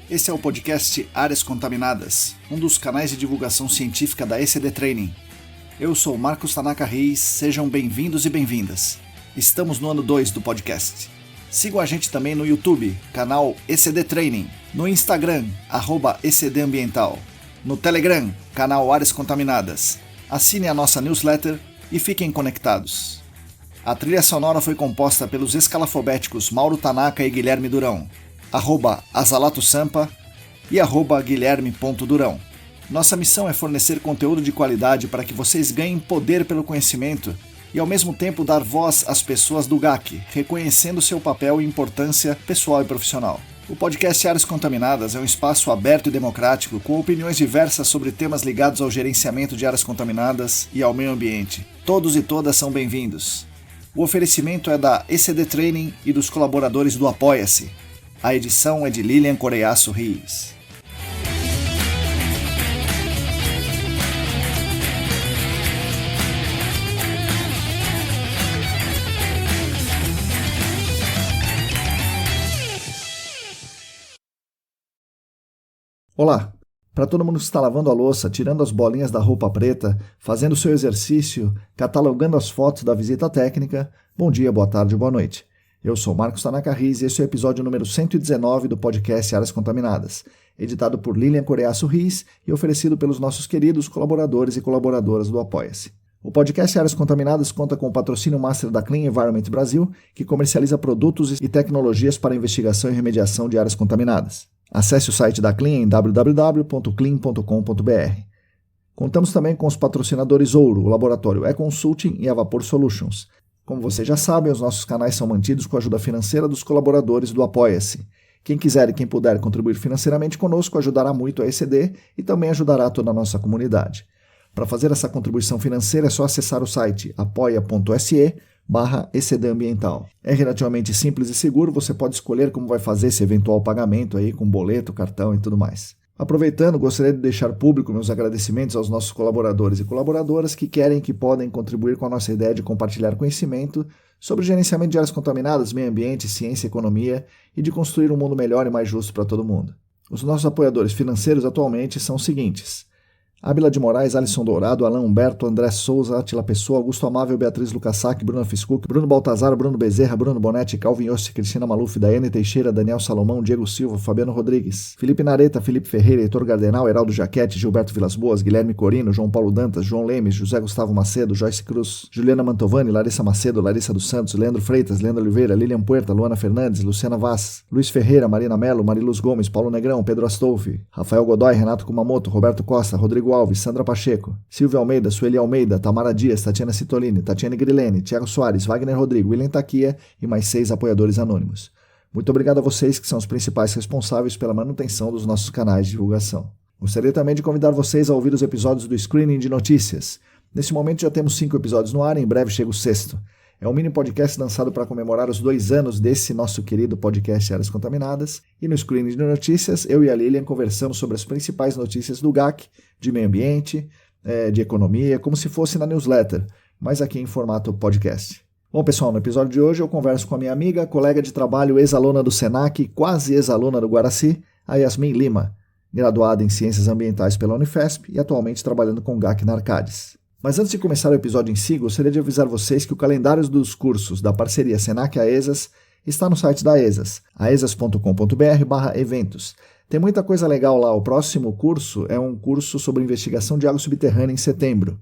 Esse é o podcast Áreas Contaminadas, um dos canais de divulgação científica da ECD Training. Eu sou Marcos Tanaka Reis, sejam bem-vindos e bem-vindas. Estamos no ano 2 do podcast. Sigam a gente também no YouTube, canal ECD Training, no Instagram, @ECDambiental, no Telegram, canal Áreas Contaminadas. Assine a nossa newsletter e fiquem conectados. A trilha sonora foi composta pelos escalafobéticos Mauro Tanaka e Guilherme Durão, @Azalato-Sampa e @Guilherme.Durão. Nossa missão é fornecer conteúdo de qualidade para que vocês ganhem poder pelo conhecimento e ao mesmo tempo dar voz às pessoas do GAC, reconhecendo seu papel e importância pessoal e profissional. O podcast Áreas Contaminadas é um espaço aberto e democrático com opiniões diversas sobre temas ligados ao gerenciamento de áreas contaminadas e ao meio ambiente. Todos e todas são bem-vindos. O oferecimento é da ECD Training e dos colaboradores do Apoia-se. A edição é de Lilian Coreiaço Rios. Olá! Para todo mundo que está lavando a louça, tirando as bolinhas da roupa preta, fazendo seu exercício, catalogando as fotos da visita técnica, bom dia, boa tarde, boa noite. Eu sou Marcos Tanaka Reis e esse é o episódio número 119 do podcast Áreas Contaminadas, editado por Lilian Coreiaço Rios e oferecido pelos nossos queridos colaboradores e colaboradoras do Apoia-se. O podcast Áreas Contaminadas conta com o patrocínio master da Clean Environment Brasil, que comercializa produtos e tecnologias para investigação e remediação de áreas contaminadas. Acesse o site da Clean em www.clean.com.br. Contamos também com os patrocinadores Ouro, o laboratório E-Consulting e a Vapor Solutions. Como vocês já sabem, os nossos canais são mantidos com a ajuda financeira dos colaboradores do Apoia-se. Quem quiser e quem puder contribuir financeiramente conosco ajudará muito a ECD e também ajudará toda a nossa comunidade. Para fazer essa contribuição financeira é só acessar o site apoia.se/ECDambiental. É relativamente simples e seguro, você pode escolher como vai fazer esse eventual pagamento aí com boleto, cartão e tudo mais. Aproveitando, gostaria de deixar público meus agradecimentos aos nossos colaboradores e colaboradoras que querem e que podem contribuir com a nossa ideia de compartilhar conhecimento sobre o gerenciamento de áreas contaminadas, meio ambiente, ciência e economia e de construir um mundo melhor e mais justo para todo mundo. Os nossos apoiadores financeiros atualmente são os seguintes: Ábila de Moraes, Alisson Dourado, Alain Humberto, André Souza, Atila Pessoa, Augusto Amável, Beatriz Lucassac, Bruna Fiscuc, Bruno Baltazar, Bruno Bezerra, Bruno Bonetti, Calvin Yossi, Cristina Maluf, Daiane Teixeira, Daniel Salomão, Diego Silva, Fabiano Rodrigues, Felipe Nareta, Felipe Ferreira, Heitor Gardenal, Heraldo Jaquete, Gilberto Vilas Boas, Guilherme Corino, João Paulo Dantas, João Lemes, José Gustavo Macedo, Joyce Cruz, Juliana Mantovani, Larissa Macedo, Larissa dos Santos, Leandro Freitas, Leandro Oliveira, Lilian Puerta, Luana Fernandes, Luciana Vaz, Luiz Ferreira, Marina Melo, Mariluz Gomes, Paulo Negrão, Pedro Astolfi, Rafael Godoy, Renato Kumamoto, Roberto Costa, Rodrigo Alves, Sandra Pacheco, Silvia Almeida, Sueli Almeida, Tamara Dias, Tatiana Citolini, Tatiane Grilene, Thiago Soares, Wagner Rodrigo, William Taquia e mais 6 apoiadores anônimos. Muito obrigado a vocês que são os principais responsáveis pela manutenção dos nossos canais de divulgação. Gostaria também de convidar vocês a ouvir os episódios do Screening de Notícias. Nesse momento já temos 5 episódios no ar e em breve chega o 6º. É um mini podcast lançado para comemorar os 2 anos desse nosso querido podcast Áreas Contaminadas. E no Screening de Notícias, eu e a Lilian conversamos sobre as principais notícias do GAC, de meio ambiente, de economia, como se fosse na newsletter, mas aqui em formato podcast. Bom, pessoal, no episódio de hoje eu converso com a minha amiga, colega de trabalho, ex-aluna do SENAC, quase ex-aluna do Guaraci, a Yasmin Lima, graduada em Ciências Ambientais pela Unifesp e atualmente trabalhando com GAC na Arcades. Mas antes de começar o episódio em si, gostaria de avisar vocês que o calendário dos cursos da parceria SENAC-AESAS está no site da AESAS, aesas.com.br/eventos. Tem muita coisa legal lá. O próximo curso é um curso sobre investigação de água subterrânea em setembro.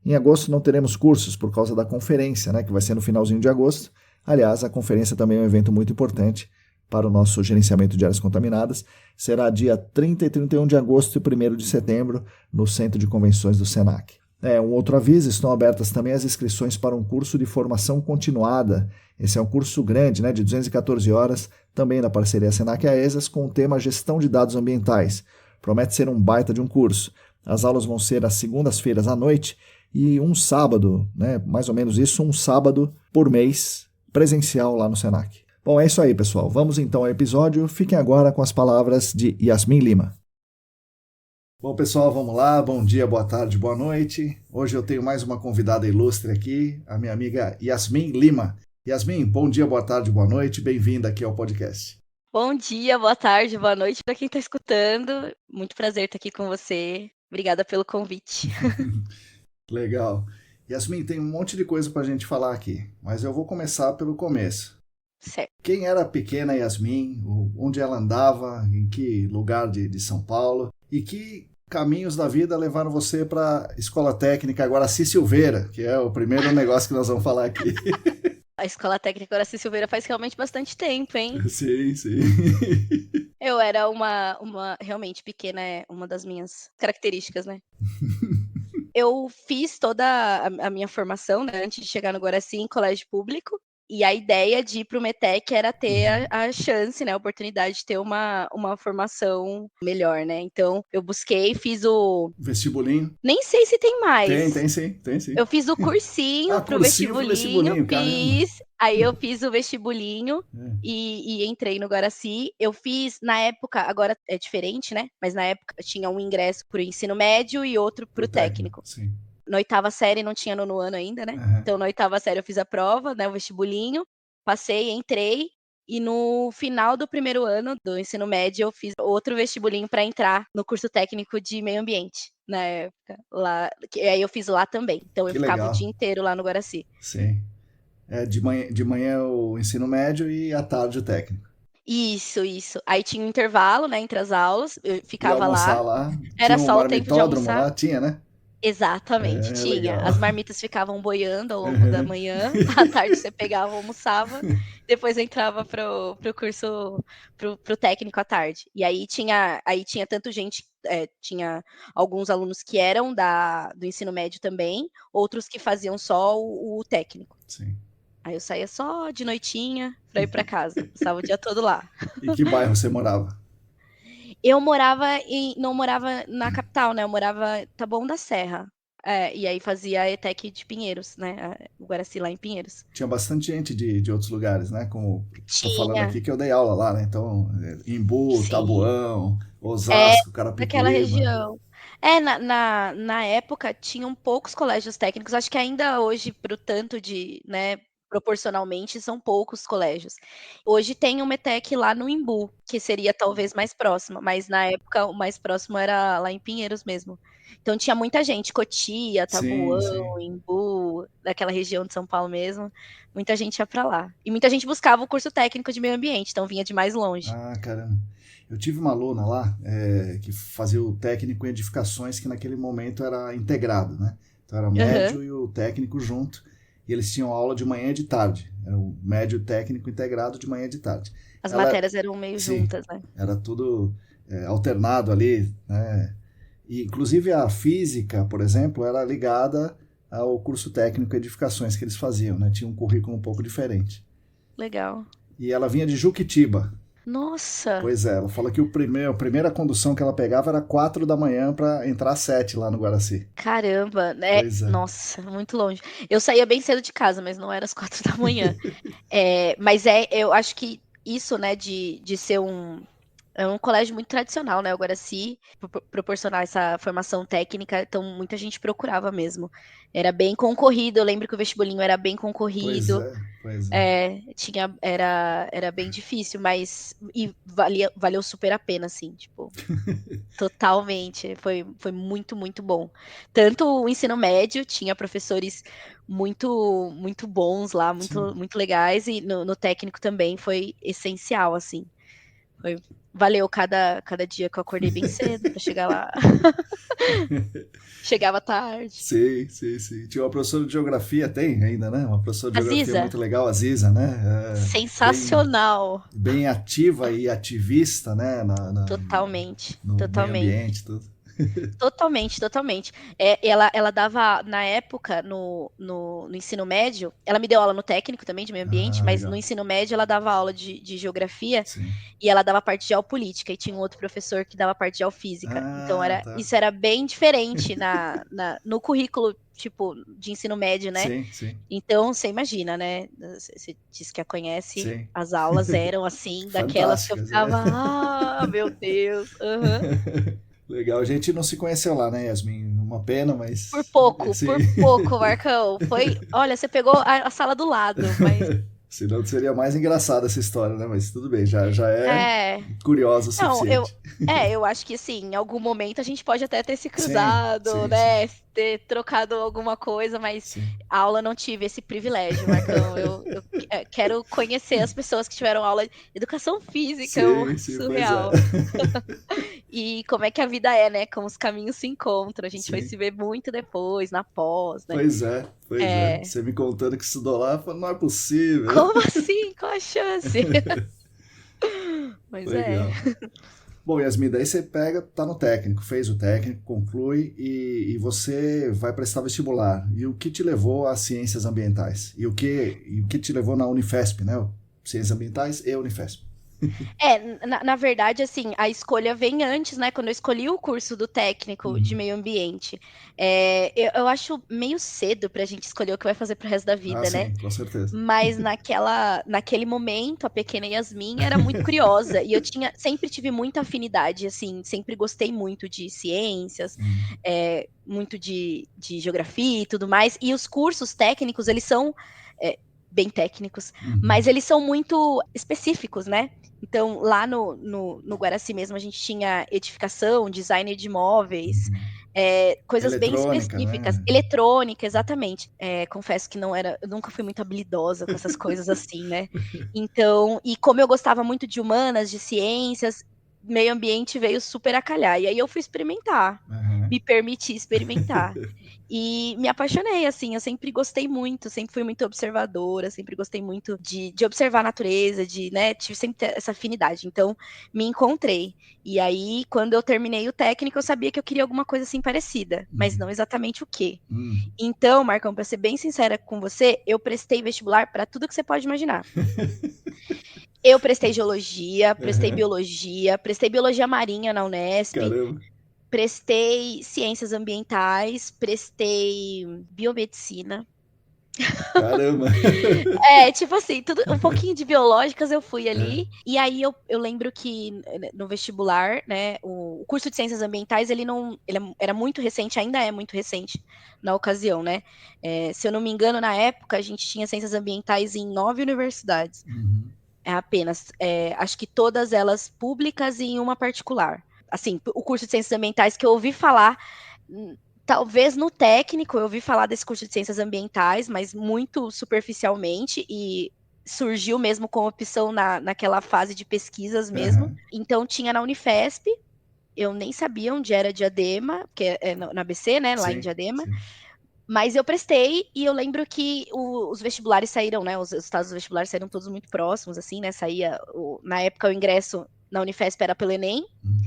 Em agosto não teremos cursos por causa da conferência, que vai ser no finalzinho de agosto. Aliás, a conferência também é um evento muito importante para o nosso gerenciamento de áreas contaminadas. Será dia 30 e 31 de agosto e 1º de setembro no Centro de Convenções do SENAC. Um outro aviso, estão abertas também as inscrições para um curso de formação continuada. Esse é um curso grande, de 214 horas, também da parceria SENAC-AESAS, com o tema Gestão de Dados Ambientais. Promete ser um baita de um curso. As aulas vão ser às segundas-feiras à noite e um sábado, mais ou menos isso, um sábado por mês, presencial lá no SENAC. Bom, é isso aí, pessoal. Vamos então ao episódio. Fiquem agora com as palavras de Yasmin Lima. Bom, pessoal, vamos lá. Bom dia, boa tarde, boa noite. Hoje eu tenho mais uma convidada ilustre aqui, a minha amiga Yasmin Lima. Yasmin, bom dia, boa tarde, boa noite. Bem-vinda aqui ao podcast. Bom dia, boa tarde, boa noite para quem está escutando. Muito prazer estar aqui com você. Obrigada pelo convite. Legal. Yasmin, tem um monte de coisa para a gente falar aqui, mas eu vou começar pelo começo. Certo. Quem era a pequena Yasmin? Onde ela andava? Em que lugar de São Paulo? E que caminhos da vida levaram você para a Escola Técnica Guaraci Silveira, que é o primeiro negócio que nós vamos falar aqui. A Escola Técnica Guaraci Silveira faz realmente bastante tempo, hein? Sim, sim. Eu era uma realmente pequena, é uma das minhas características, né? Eu fiz toda a minha formação, né, antes de chegar no Guaraci, em colégio público. E a ideia de ir para o METEC era ter a chance, né, a oportunidade de ter uma formação melhor, né? Então, eu busquei, fiz o... Vestibulinho? Nem sei se tem mais. Tem sim, tem sim. Eu fiz o cursinho pro Cursinho pro vestibulinho, caramba. fiz. Aí eu fiz o vestibulinho É. e entrei no Guaraci. Eu fiz, na época, agora é diferente, né? Mas na época tinha um ingresso pro ensino médio e outro pro técnico. Sim. Na 8ª série não tinha nono ano ainda, né? Uhum. Então na 8ª série eu fiz a prova, né? O vestibulinho, passei, entrei. E no final do primeiro ano do ensino médio, eu fiz outro vestibulinho para entrar no curso técnico de meio ambiente, na época. Lá, aí eu fiz lá também. Então eu ficava o dia inteiro lá no Guaraci. Sim. De manhã o ensino médio e à tarde o técnico. Isso. Aí tinha um intervalo, né, entre as aulas. Eu ficava lá. Era Tinha um só o tempo de marmitódromo almoçar. lá? Tinha, né? Exatamente, tinha. Legal. As marmitas ficavam boiando ao longo da manhã, à tarde você pegava, almoçava, depois entrava pro curso, pro técnico à tarde. E aí tinha tanto gente, tinha alguns alunos que eram do ensino médio também, outros que faziam só o técnico. Sim. Aí eu saía só de noitinha pra ir pra casa, passava o dia todo lá. E que bairro você morava? Eu não morava na capital, né? Eu morava em Taboão da Serra. E aí fazia a ETEC de Pinheiros, né? O Guaraci lá em Pinheiros. Tinha bastante gente de outros lugares, né? Como tô falando Tinha. aqui que eu dei aula lá, né? Então, Imbu, Sim. Taboão, Osasco, Naquela Carapicuíba. região. Na época tinham poucos colégios técnicos. Acho que ainda hoje, pro tanto de, né, proporcionalmente, são poucos colégios. Hoje tem uma ETEC lá no Imbu, que seria talvez mais próxima, mas na época o mais próximo era lá em Pinheiros mesmo. Então tinha muita gente, Cotia, Sim, sim. Taboão, Imbu, daquela região de São Paulo mesmo. Muita gente ia para lá. E muita gente buscava o curso técnico de meio ambiente, então vinha de mais longe. Ah, caramba. Eu tive uma aluna lá que fazia o técnico em edificações, que naquele momento era integrado, né? Então era o Aham. médio e o técnico junto, e eles tinham aula de manhã e de tarde. Era o médio técnico integrado de manhã e de tarde. As Ela, matérias eram meio sim, juntas, né? era tudo alternado ali, né? E, inclusive a física, por exemplo, era ligada ao curso técnico em edificações que eles faziam, né? Tinha um currículo um pouco diferente. Legal. E ela vinha de Juquitiba. Nossa, Pois é, ela fala que a primeira condução que ela pegava era 4 da manhã para entrar às 7 lá no Guaraci. caramba, né? Pois é. Nossa, muito longe. Eu saía bem cedo de casa, mas não era às 4 da manhã. Mas eu acho que isso, né, de ser é um colégio muito tradicional, né? O Guaraci, proporcionar essa formação técnica, então muita gente procurava mesmo. Era bem concorrido, eu lembro que o vestibulinho era bem Pois concorrido. é, pois é. Era bem difícil, mas valeu super a pena, assim, tipo, totalmente. Foi muito, muito bom. Tanto o ensino médio tinha professores muito, muito bons lá, Sim. muito, muito legais, e no técnico também foi essencial, assim. Valeu cada dia que eu acordei bem cedo para chegar lá. Chegava tarde. Sim, sim, sim. Tinha uma professora de geografia, tem ainda, né? Uma professora de geografia Aziza, muito legal, a Ziza, né? Bem, sensacional. bem ativa e ativista, né? Totalmente, No meio totalmente. ambiente, tudo. Totalmente, totalmente. Ela dava, na época, no ensino médio, ela me deu aula no técnico também, de meio ambiente, Ah, mas no legal. ensino médio ela dava aula de geografia Sim. e ela dava parte de geopolítica, e tinha um outro professor que dava parte de geofísica. Então Ah, tá. isso era bem diferente no currículo, tipo, de ensino médio, né? Sim, sim, Então, você imagina, né? Você disse que a conhece, sim. as aulas eram assim, daquelas que eu Fantásticas, é. ficava, meu Deus, aham. Legal, a gente não se conheceu lá, né, Yasmin? Uma pena, mas. Sim. Por pouco, Marcão. Olha, você pegou a sala do lado, mas Senão seria mais engraçada essa história, né? Mas tudo bem, já é É. curiosa o Não, suficiente. eu acho que sim, em algum momento a gente pode até ter se Sim, cruzado, sim, sim, né? Ter trocado alguma coisa, mas sim. a aula não tive esse privilégio, Marcão. Quero conhecer as pessoas que tiveram aula de educação física, Sim, sim, pois é. surreal. E como é que a vida é, né? Como os caminhos se encontram. A gente foi se Sim, ver muito depois, na pós, né? pois é, pois é. É. Você me contando que estudou lá, eu falei, não é possível. Como assim? Qual a chance? Mas é. Legal. Bom, Yasmin, daí você pega, tá no técnico, fez o técnico, conclui e você vai prestar vestibular. E o que te levou às ciências ambientais? E o que te levou na Unifesp, né? Ciências ambientais e Unifesp. Na verdade, assim, a escolha vem antes, né? Quando eu escolhi o curso do técnico de Uhum. meio ambiente. Eu acho meio cedo pra gente escolher o que vai fazer pro resto da Ah, vida, né? sim, com certeza. Mas naquele momento, a pequena Yasmin era muito curiosa. E eu sempre tive muita afinidade, assim, sempre gostei muito de ciências, Uhum. muito de geografia e tudo mais. E os cursos técnicos, eles são é, bem técnicos, mas Uhum. eles são muito específicos, né? Então, lá no Guaraci mesmo, a gente tinha edificação, design de imóveis, Uhum. coisas bem Eletrônica, específicas. né? Eletrônica, exatamente. Confesso que eu nunca fui muito habilidosa com essas coisas assim, né? Então, e como eu gostava muito de humanas, de ciências, meio ambiente veio super a calhar. E aí eu fui experimentar, Uhum. me permiti experimentar. E me apaixonei, assim, eu sempre gostei muito, sempre fui muito observadora, sempre gostei muito de observar a natureza, né, tive sempre essa afinidade, então me encontrei. E aí, quando eu terminei o técnico, eu sabia que eu queria alguma coisa assim parecida, mas Uhum. não exatamente o quê. Uhum. Então, Marcão, para ser bem sincera com você, eu prestei vestibular para tudo que você pode imaginar. Eu Uhum. prestei biologia marinha na Unesp, Caramba, prestei ciências ambientais, prestei biomedicina. caramba. Tipo assim, um pouquinho de biológicas eu fui É. ali. E aí eu lembro que no vestibular, né, o curso de ciências ambientais, ele não. Era muito recente, ainda é muito recente na ocasião, né? Se eu não me engano, na época, a gente tinha ciências ambientais em 9 universidades. Uhum. Apenas. Acho que todas elas públicas e em uma particular. Assim, o curso de ciências ambientais que eu ouvi falar. Talvez no técnico eu ouvi falar desse curso de ciências ambientais, mas muito superficialmente e surgiu mesmo como opção naquela fase de pesquisas mesmo. Uhum. Então tinha na Unifesp, eu nem sabia onde era Diadema, que é na ABC, né, lá em Sim, Diadema, sim. mas eu prestei e eu lembro que os vestibulares saíram, né, os resultados dos vestibulares saíram todos muito próximos, assim, né, na época o ingresso na Unifesp era pelo Enem, Uhum.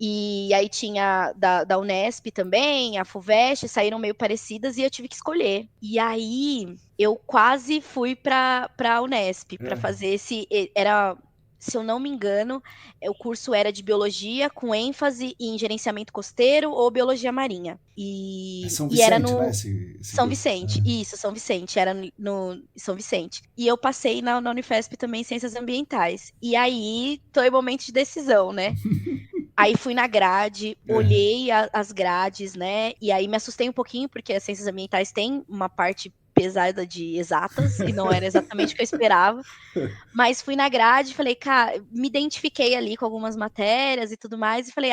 e aí tinha da Unesp também, a FUVEST, saíram meio parecidas e eu tive que escolher. E aí eu quase fui para a Unesp para É. fazer era, se eu não me engano, o curso era de biologia com ênfase em gerenciamento costeiro ou biologia marinha. É E, São e era Vicente, né, no esse São curso. Vicente, isso, São Vicente, era no São Vicente. E eu passei na Unifesp também em Ciências Ambientais. E aí, foi o momento de decisão, né? Aí fui na grade, Uhum. olhei as grades, né? E aí me assustei um pouquinho, porque as ciências ambientais têm uma parte pesada de exatas, e não era exatamente o que eu esperava. Mas fui na grade e falei, cara, me identifiquei ali com algumas matérias e tudo mais, e falei,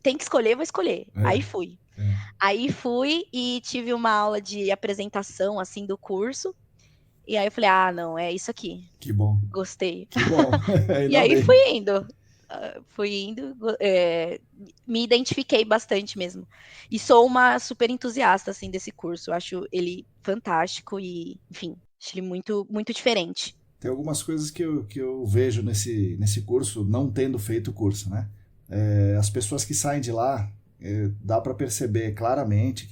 tem que escolher, vou escolher. É, é. Aí fui e tive uma aula de apresentação, assim, do curso. E aí eu falei, não, é isso aqui. Que bom, Gostei. que bom. E Ainda aí fui bem. indo. Fui indo, me identifiquei bastante mesmo. E sou uma super entusiasta, assim, desse curso. Eu acho ele fantástico e, enfim, acho ele muito, muito diferente. Tem algumas coisas que eu vejo nesse curso, não tendo feito o curso, né? As pessoas que saem de lá, dá para perceber claramente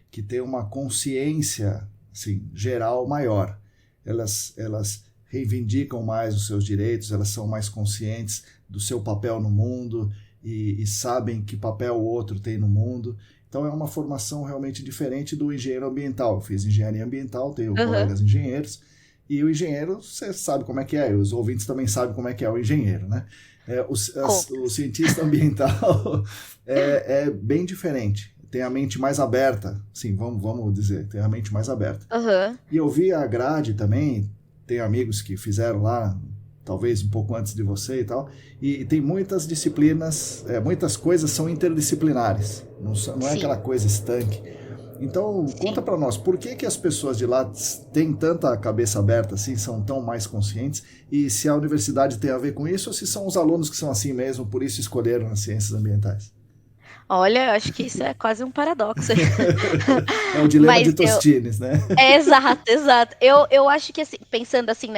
que tem uma consciência assim, geral maior. Elas reivindicam mais os seus direitos, elas são mais conscientes do seu papel no mundo e sabem que papel o outro tem no mundo. Então é uma formação realmente diferente do engenheiro ambiental. Eu fiz engenharia ambiental, tenho Aham. colegas engenheiros, e o engenheiro, você sabe como é que é, os ouvintes também sabem como é que é o engenheiro, né? O Contas. cientista ambiental é bem diferente, tem a mente mais aberta, sim, vamos dizer, tem a mente mais aberta. Aham. E eu vi a grade também, tenho amigos que fizeram lá, talvez um pouco antes de você e tal, e tem muitas disciplinas, muitas coisas são interdisciplinares, não é aquela coisa estanque. Então, conta para nós, por que as pessoas de lá têm tanta cabeça aberta assim, são tão mais conscientes, e se a universidade tem a ver com isso, ou se são os alunos que são assim mesmo, por isso escolheram as ciências ambientais? Olha, acho que isso é quase um paradoxo. É o dilema de Tostines, né? Exato, exato. Eu acho que, assim, pensando assim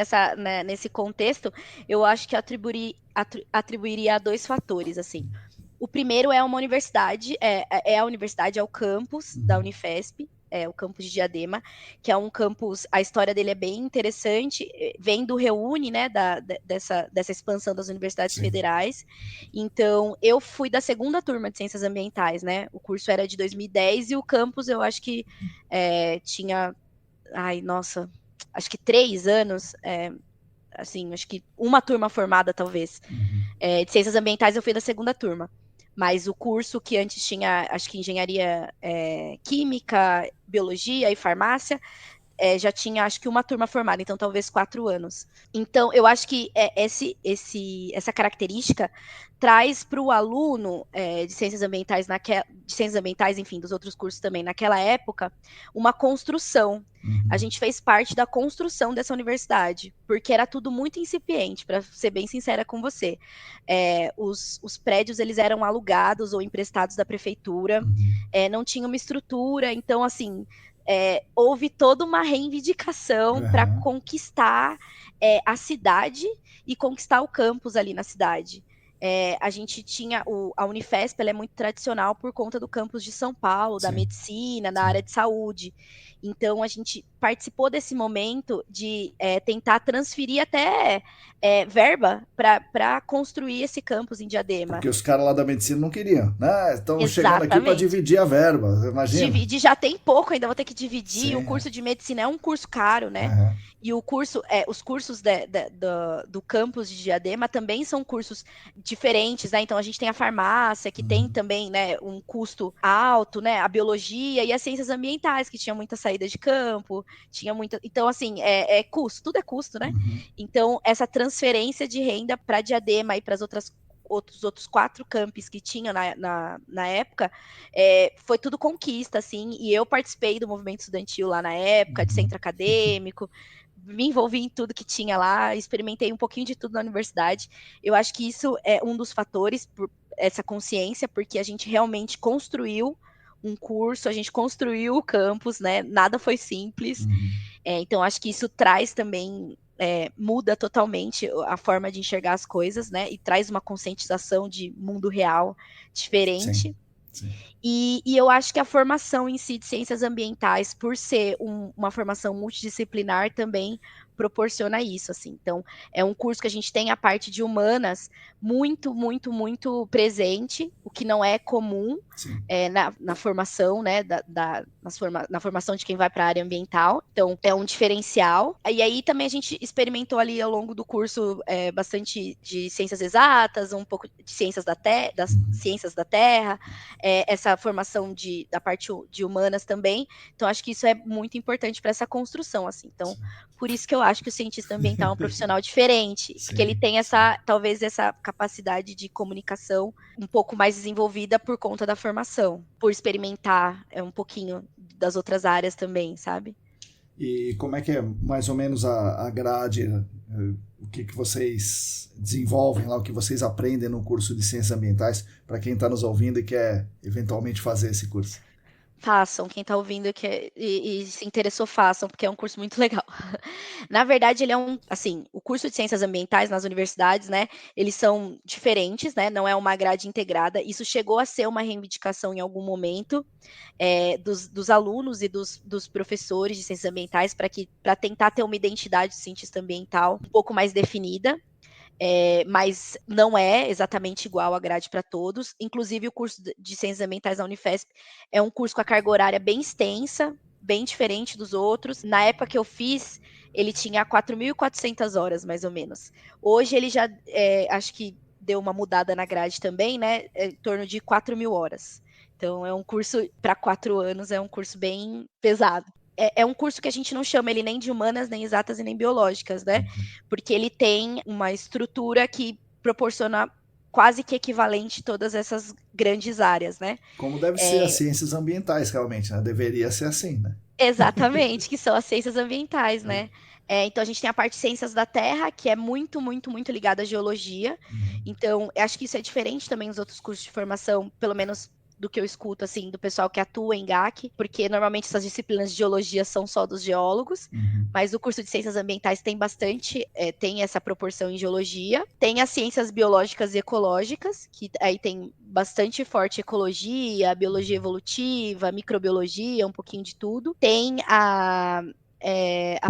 nesse contexto, eu acho que atribuiria a 2 fatores, assim. O primeiro é uma universidade, a universidade, é o campus da Unifesp, o campus de Diadema, que é um campus, a história dele é bem interessante, vem do Reúne, né, dessa expansão das universidades federais. Então, eu fui da segunda turma de Ciências Ambientais, né, o curso era de 2010 e o campus eu acho que tinha, acho que 3 anos, assim, acho que uma turma formada, talvez. De Ciências Ambientais eu fui da segunda turma. Mas o curso que antes tinha, acho que engenharia química, biologia e farmácia, já tinha, acho que uma turma formada, então talvez 4 anos. Então, eu acho que essa característica traz para o aluno de ciências ambientais, enfim, dos outros cursos também, naquela época, uma construção. A gente fez parte da construção dessa universidade, porque era tudo muito incipiente, para ser bem sincera com você. Os prédios, eles eram alugados ou emprestados da prefeitura, não tinha uma estrutura, então, assim, houve toda uma reivindicação para conquistar a cidade e conquistar o campus ali na cidade. A gente tinha a Unifesp, ela é muito tradicional por conta do campus de São Paulo, da medicina, da área de saúde. Então, a gente participou desse momento de tentar transferir até verba para construir esse campus em Diadema. Porque os caras lá da medicina não queriam, né? Estão chegando aqui para Exatamente. dividir a verba, imagina. Dividir já tem pouco, ainda vou ter que dividir. Sim, O curso de medicina é um curso caro, né? E os cursos do campus de Diadema também são cursos diferentes, né? Então a gente tem a farmácia, que tem também, né, um custo alto, né? A biologia e as ciências ambientais, que tinha muita saída de campo, tinha muita. Então, assim, custo, tudo é custo, né? Então, essa transferência de renda para Diadema e para as outros 4 campos que tinha na época, foi tudo conquista, assim, e eu participei do movimento estudantil lá na época, de centro acadêmico, me envolvi em tudo que tinha lá, experimentei um pouquinho de tudo na universidade. Eu acho que isso é um dos fatores, por essa consciência, porque a gente realmente construiu um curso, a gente construiu o campus, né? Nada foi simples. Então, acho que isso traz também, muda totalmente a forma de enxergar as coisas, né? E traz uma conscientização de mundo real diferente. Sim. E eu acho que a formação em si de ciências ambientais, por ser uma formação multidisciplinar, também proporciona isso, assim. Então, é um curso que a gente tem a parte de humanas muito, muito, muito presente, o que não é comum na formação, né, na formação de quem vai para a área ambiental. Então, é um diferencial. E aí também a gente experimentou ali ao longo do curso bastante de ciências exatas, um pouco de ciências das ciências da terra, essa formação da parte de humanas também. Então, acho que isso é muito importante para essa construção, assim. Então, por isso que eu acho que o cientista ambiental é um profissional diferente, porque ele tem talvez essa capacidade de comunicação um pouco mais desenvolvida por conta da formação, por experimentar um pouquinho das outras áreas também, sabe? E como é que é mais ou menos a grade, o que vocês desenvolvem lá, o que vocês aprendem no curso de Ciências Ambientais, para quem está nos ouvindo e quer eventualmente fazer esse curso? Façam, quem está ouvindo e se interessou, façam, porque é um curso muito legal. Na verdade, ele é o curso de Ciências Ambientais nas universidades, né, eles são diferentes, né, não é uma grade integrada. Isso chegou a ser uma reivindicação em algum momento dos alunos e dos professores de Ciências Ambientais para tentar ter uma identidade de cientista ambiental um pouco mais definida. Mas não é exatamente igual a grade para todos. Inclusive, o curso de Ciências Ambientais da Unifesp é um curso com a carga horária bem extensa, bem diferente dos outros. Na época que eu fiz, ele tinha 4.400 horas, mais ou menos. Hoje ele já, acho que deu uma mudada na grade também, né? Em torno de 4.000 horas. Então, é um curso para 4 anos, é um curso bem pesado. é um curso que a gente não chama ele nem de humanas, nem exatas e nem biológicas, né? Porque ele tem uma estrutura que proporciona quase que equivalente todas essas grandes áreas, né? Como deve ser as ciências ambientais, realmente, né? Deveria ser assim, né? Exatamente, que são as ciências ambientais, né? Então a gente tem a parte de ciências da Terra, que é muito, muito, muito ligada à geologia. Então, eu acho que isso é diferente também dos outros cursos de formação, pelo menos do que eu escuto, assim, do pessoal que atua em GAC, porque normalmente essas disciplinas de geologia são só dos geólogos, mas o curso de ciências ambientais tem bastante, tem essa proporção em geologia. Tem as ciências biológicas e ecológicas, que aí tem bastante forte ecologia, biologia evolutiva, microbiologia, um pouquinho de tudo. Tem a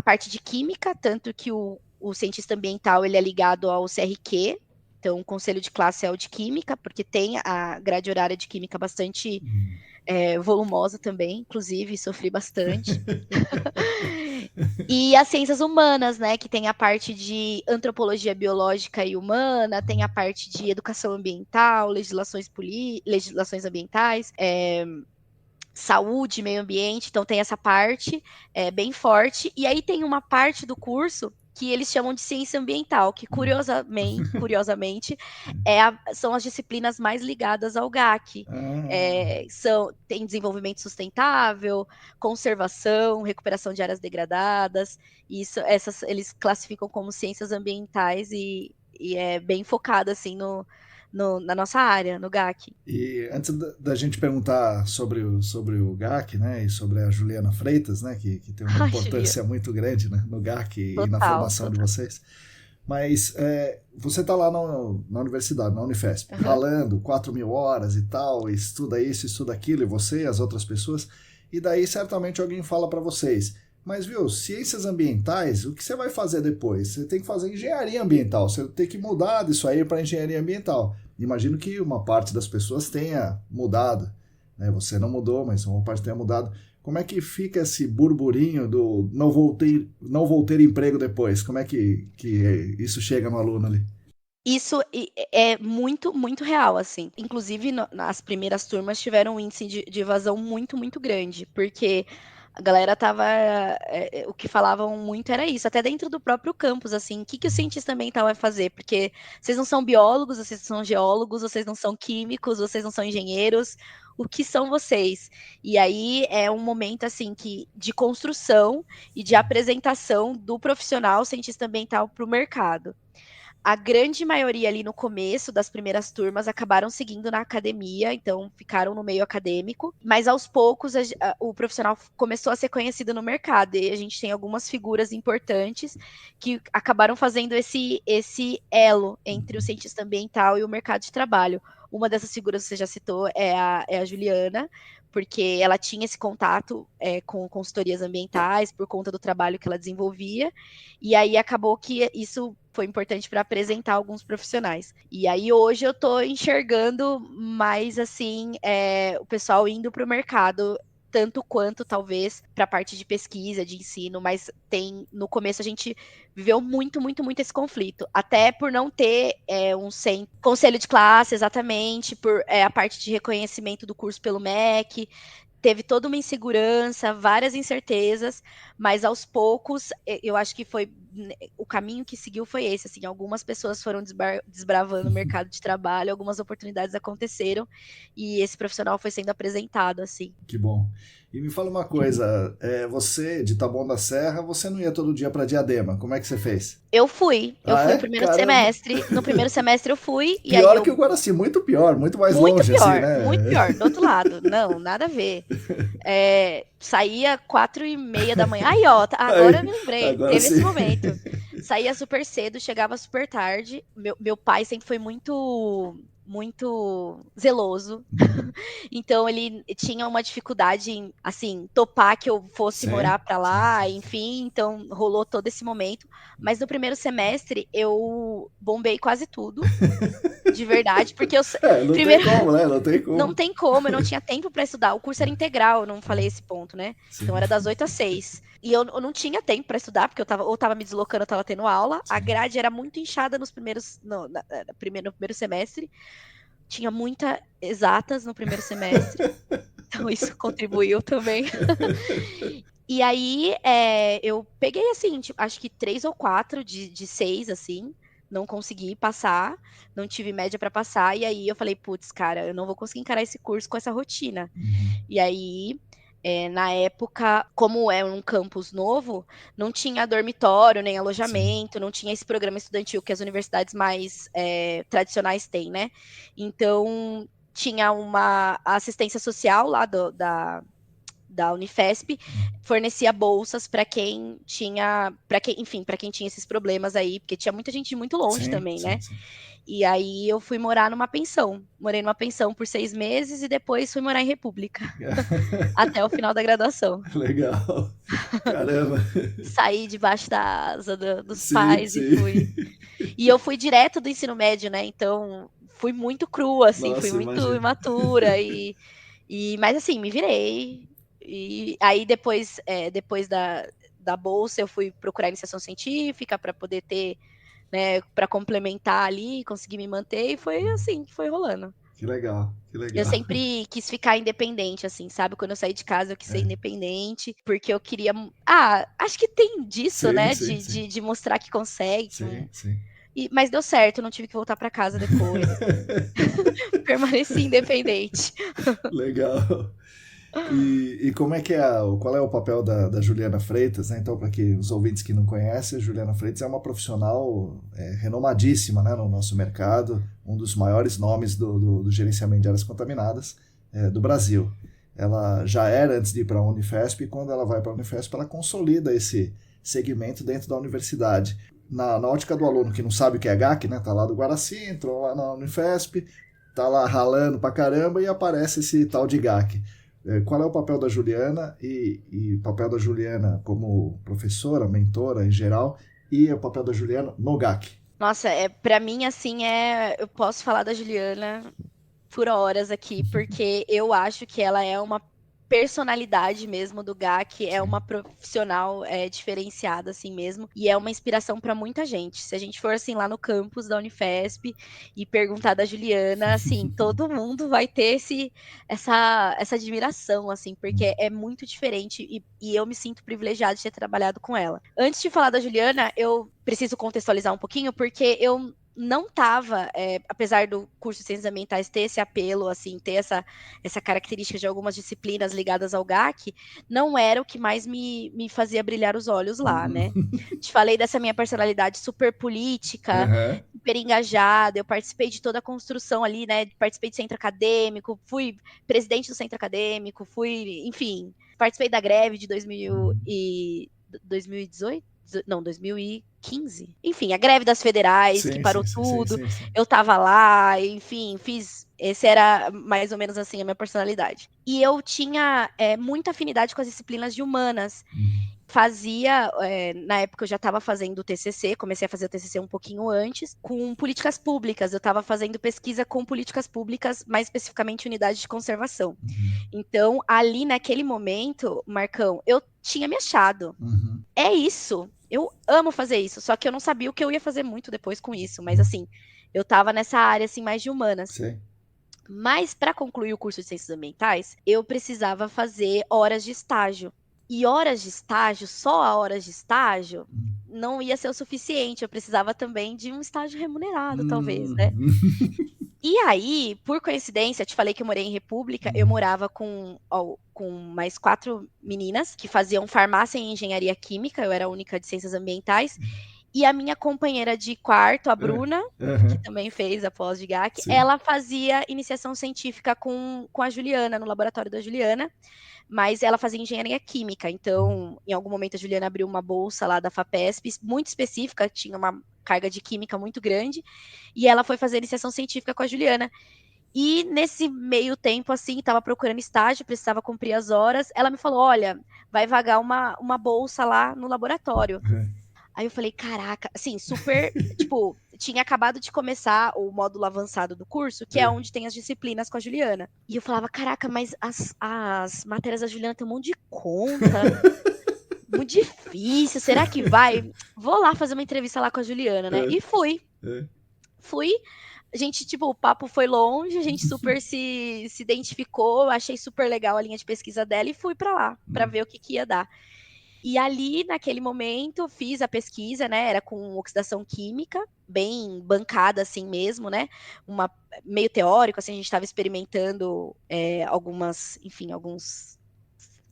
parte de química, tanto que o cientista ambiental ele é ligado ao CRQ, então o conselho de classe é o de química, porque tem a grade horária de química bastante volumosa também, inclusive sofri bastante. E as ciências humanas, né, que tem a parte de antropologia biológica e humana, tem a parte de educação ambiental, legislações ambientais, saúde, meio ambiente, então tem essa parte bem forte. E aí tem uma parte do curso que eles chamam de ciência ambiental, que curiosamente são as disciplinas mais ligadas ao GAC. Tem desenvolvimento sustentável, conservação, recuperação de áreas degradadas, eles classificam como ciências ambientais e é bem focada assim na nossa área, no GAC. E antes da gente perguntar sobre o GAC, né, e sobre a Juliana Freitas, né, que tem uma importância muito grande, né, no GAC e na formação de vocês, mas você está lá na universidade, na Unifesp, ralando 4.000 horas e tal, estuda isso, estuda aquilo, e você e as outras pessoas, e daí certamente alguém fala para vocês, mas viu, ciências ambientais, o que você vai fazer depois? Você tem que fazer engenharia ambiental, você tem que mudar disso aí para engenharia ambiental. Imagino que uma parte das pessoas tenha mudado, né? Você não mudou, mas uma parte tenha mudado. Como é que fica esse burburinho do não vou ter emprego depois? Como é que isso chega no aluno ali? Isso é muito, muito real, assim. Inclusive, nas primeiras turmas tiveram um índice de evasão muito, muito grande, porque a galera tava. O que falavam muito era isso, até dentro do próprio campus, assim, o que o cientista ambiental vai fazer? Porque vocês não são biólogos, vocês não são geólogos, vocês não são químicos, vocês não são engenheiros, o que são vocês? E aí é um momento, assim, de construção e de apresentação do profissional cientista ambiental para o mercado. A grande maioria ali no começo das primeiras turmas acabaram seguindo na academia, então ficaram no meio acadêmico, mas aos poucos o profissional começou a ser conhecido no mercado, e a gente tem algumas figuras importantes que acabaram fazendo esse elo entre o cientista ambiental e o mercado de trabalho. Uma dessas figuras que você já citou é a Juliana, porque ela tinha esse contato com consultorias ambientais por conta do trabalho que ela desenvolvia, e aí acabou que isso foi importante para apresentar alguns profissionais. E aí hoje eu estou enxergando mais assim o pessoal indo para o mercado, tanto quanto talvez para a parte de pesquisa, de ensino, mas no começo a gente viveu muito, muito, muito esse conflito, até por não ter conselho de classe, exatamente, por a parte de reconhecimento do curso pelo MEC, teve toda uma insegurança, várias incertezas, mas aos poucos eu acho que o caminho que seguiu foi esse, assim, algumas pessoas foram desbravando o mercado de trabalho, algumas oportunidades aconteceram e esse profissional foi sendo apresentado, assim. Que bom. E me fala uma coisa, você de Taboão da Serra, você não ia todo dia para Diadema, como é que você fez? Eu fui no primeiro semestre, eu fui, e aí Pior que o Guaraci, muito pior, muito mais muito longe, pior, assim, né? muito pior, do outro lado, não, nada a ver. Saía 4:30 da manhã, aí ó, agora eu me lembrei, teve esse momento. Saía super cedo, chegava super tarde, meu pai sempre foi muito zeloso, então ele tinha uma dificuldade em, assim, topar que eu fosse morar para lá, enfim, então rolou todo esse momento, mas no primeiro semestre eu bombei quase tudo, de verdade, porque eu não primeiro tem como, né? Não tem como. Não tem como, eu não tinha tempo para estudar. O curso era integral, eu não falei esse ponto, né? Sim. Então era das 8 às 6. E eu não tinha tempo para estudar, porque eu tava me deslocando, eu tava tendo aula. Sim. A grade era muito inchada no primeiro semestre. Tinha muita exatas no primeiro semestre. Então isso contribuiu também. E aí, eu peguei, assim, tipo, acho que 3 ou 4 de 6, assim, não consegui passar, não tive média para passar, e aí eu falei, putz, cara, eu não vou conseguir encarar esse curso com essa rotina. Uhum. E aí, na época, como é um campus novo, não tinha dormitório, nem Sim. alojamento, não tinha esse programa estudantil que as universidades mais tradicionais têm, né? Então, tinha uma assistência social lá da Unifesp, fornecia bolsas para quem tinha, enfim, para quem tinha esses problemas aí, porque tinha muita gente muito longe Sim, também, sim, né? sim. E aí eu fui morar numa pensão. Morei numa pensão por 6 meses e depois fui morar em república, até o final da graduação. Legal. Caramba. Saí debaixo da asa dos Sim, pais e sim. fui. E eu fui direto do ensino médio, né? Então fui muito crua, assim, fui Nossa, muito imagina. imatura mas assim, me virei. E aí depois da bolsa eu fui procurar iniciação científica para poder ter, né, para complementar ali, conseguir me manter e foi assim que foi rolando. Que legal, que Eu legal. sempre quis ficar independente, assim, sabe? Quando eu saí de casa, eu quis ser É. independente, porque eu queria. Acho que tem disso, Sim, né? sim, De, sim. de, de mostrar que consegue. Sim, sim. Mas deu certo, não tive que voltar para casa depois, assim. Permaneci independente. Legal. E como é que qual é o papel da Juliana Freitas, né? Então, para que os ouvintes que não conhecem, a Juliana Freitas é uma profissional renomadíssima, né, no nosso mercado, um dos maiores nomes do gerenciamento de áreas contaminadas do Brasil. Ela já era antes de ir para a Unifesp, e quando ela vai para a Unifesp, ela consolida esse segmento dentro da universidade. Na ótica do aluno que não sabe o que é GAC, né? Tá lá do Guaraci, entrou lá na Unifesp, tá lá ralando pra caramba e aparece esse tal de GAC. Qual é o papel da Juliana e o papel da Juliana como professora, mentora em geral, e o papel da Juliana no GAC? Nossa, para mim, assim, eu posso falar da Juliana por horas aqui, porque eu acho que ela é uma personalidade mesmo do GAC, é Sim. uma profissional diferenciada assim mesmo, e é uma inspiração para muita gente. Se a gente for assim lá no campus da Unifesp e perguntar da Juliana, assim, todo mundo vai ter essa admiração, assim, porque é muito diferente e eu me sinto privilegiada de ter trabalhado com ela. Antes de falar da Juliana, eu preciso contextualizar um pouquinho, porque eu não estava, apesar do curso de Ciências Ambientais ter esse apelo, assim, ter essa característica de algumas disciplinas ligadas ao GAC, não era o que mais me fazia brilhar os olhos lá, né? Te falei dessa minha personalidade super política, Uhum. super engajada, eu participei de toda a construção ali, né? Participei de centro acadêmico, fui presidente do centro acadêmico, enfim, participei da greve de 2018? Não, 2015. Enfim, a greve das federais, que Sim, parou sim, sim, sim, tudo. sim, sim. Eu tava lá, enfim, fiz. Esse era mais ou menos assim a minha personalidade. E eu tinha muita afinidade com as disciplinas de humanas. Fazia, na época eu já estava fazendo o TCC, comecei a fazer o TCC um pouquinho antes, com políticas públicas. Eu estava fazendo pesquisa com políticas públicas, mais especificamente unidade de conservação. Então, ali naquele momento, Marcão, eu tinha me achado. Uhum. É isso. Eu amo fazer isso, só que eu não sabia o que eu ia fazer muito depois com isso, mas assim, eu estava nessa área assim mais de humanas. Sim. Mas para concluir o curso de Ciências Ambientais, eu precisava fazer horas de estágio. E horas de estágio, só a horas de estágio, não ia ser o suficiente. Eu precisava também de um estágio remunerado, talvez, né? E aí, por coincidência, te falei que eu morei em República, eu morava com mais 4 meninas que faziam farmácia e engenharia química, eu era a única de ciências ambientais, e a minha companheira de quarto, a Bruna, que Uhum. também fez a pós de GAC, Sim. ela fazia iniciação científica com a Juliana, no laboratório da Juliana, mas ela fazia engenharia química, então em algum momento a Juliana abriu uma bolsa lá da FAPESP, muito específica, tinha uma carga de química muito grande, e ela foi fazer iniciação científica com a Juliana. E nesse meio tempo, assim, estava procurando estágio, precisava cumprir as horas, ela me falou, olha, vai vagar uma bolsa lá no laboratório. Aí eu falei, caraca, assim, super, tipo, tinha acabado de começar o módulo avançado do curso, que é onde tem as disciplinas com a Juliana. E eu falava, caraca, mas as matérias da Juliana tem um monte de conta, muito difícil, será que vai? Vou lá fazer uma entrevista lá com a Juliana, né? E fui, a gente, tipo, o papo foi longe, a gente super se identificou, achei super legal a linha de pesquisa dela e fui para lá, para ver o que ia dar. E ali, naquele momento, fiz a pesquisa, né? Era com oxidação química, bem bancada assim mesmo, né? Meio teórico, assim, a gente estava experimentando alguns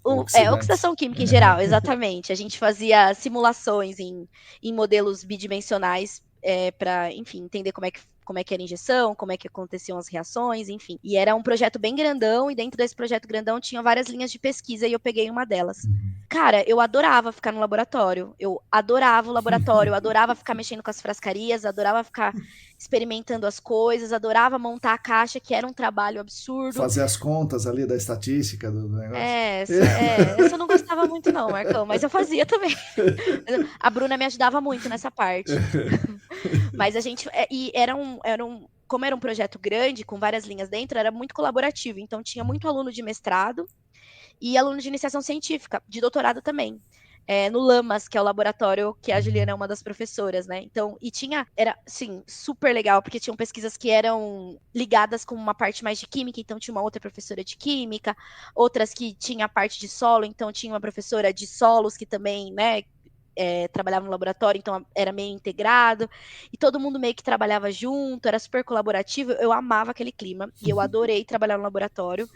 Oxidantes. oxidação química em geral, exatamente. A gente fazia simulações em modelos bidimensionais para, enfim, entender como é que era a injeção, como é que aconteciam as reações, enfim. E era um projeto bem grandão, e dentro desse projeto grandão tinha várias linhas de pesquisa, e eu peguei uma delas. Cara, eu adorava ficar no laboratório. Eu adorava o laboratório, eu adorava ficar mexendo com as frascarias, adorava ficar experimentando as coisas, adorava montar a caixa, que era um trabalho absurdo. Fazer as contas ali da estatística do negócio. Essa eu não gostava muito não, Marcão, mas eu fazia também. A Bruna me ajudava muito nessa parte. Mas a gente, como era um projeto grande, com várias linhas dentro, era muito colaborativo. Então tinha muito aluno de mestrado e aluno de iniciação científica, de doutorado também. No Lamas, que é o laboratório que a Juliana é uma das professoras, né? Então, era, assim, super legal, porque tinham pesquisas que eram ligadas com uma parte mais de química, então tinha uma outra professora de química, outras que tinha a parte de solo, então tinha uma professora de solos que também, né, trabalhava no laboratório, então era meio integrado, e todo mundo meio que trabalhava junto, era super colaborativo, eu amava aquele clima, e eu adorei trabalhar no laboratório.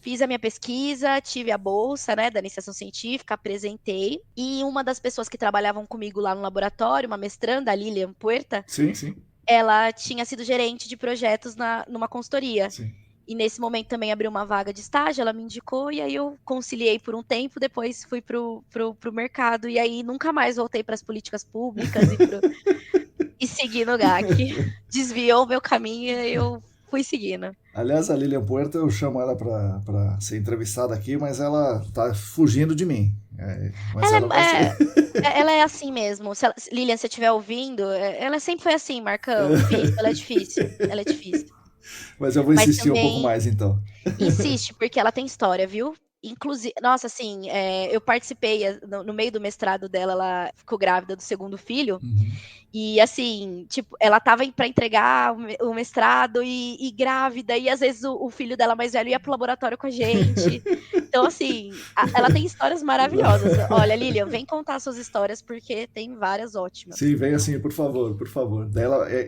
Fiz a minha pesquisa, tive a bolsa, né, da iniciação científica, apresentei, e uma das pessoas que trabalhavam comigo lá no laboratório, uma mestranda, a Lilian Puerta, Sim, sim. ela tinha sido gerente de projetos numa consultoria. Sim. E nesse momento também abriu uma vaga de estágio, ela me indicou, e aí eu conciliei por um tempo, depois fui pro mercado, e aí nunca mais voltei para as políticas públicas e segui no GAC. Desviou o meu caminho e eu fui seguindo. Aliás, a Lilian Puerta, eu chamo ela para ser entrevistada aqui, mas ela tá fugindo de mim. Mas ela vai ser. Ela é assim mesmo. Lilian, se você estiver ouvindo, ela sempre foi assim, Marcão. Difícil, ela é difícil. Ela é difícil. Mas eu vou Mas insistir um pouco também mais, então. insiste, porque ela tem história, viu? Inclusive, nossa, assim, eu participei no meio do mestrado dela, ela ficou grávida do segundo filho. E assim, tipo, ela tava para entregar o mestrado e grávida, e às vezes o filho dela mais velho ia pro laboratório com a gente. Então, assim, ela tem histórias maravilhosas. Olha, Lilian, vem contar suas histórias, porque tem várias ótimas. Sim, vem assim, por favor, por favor. Daí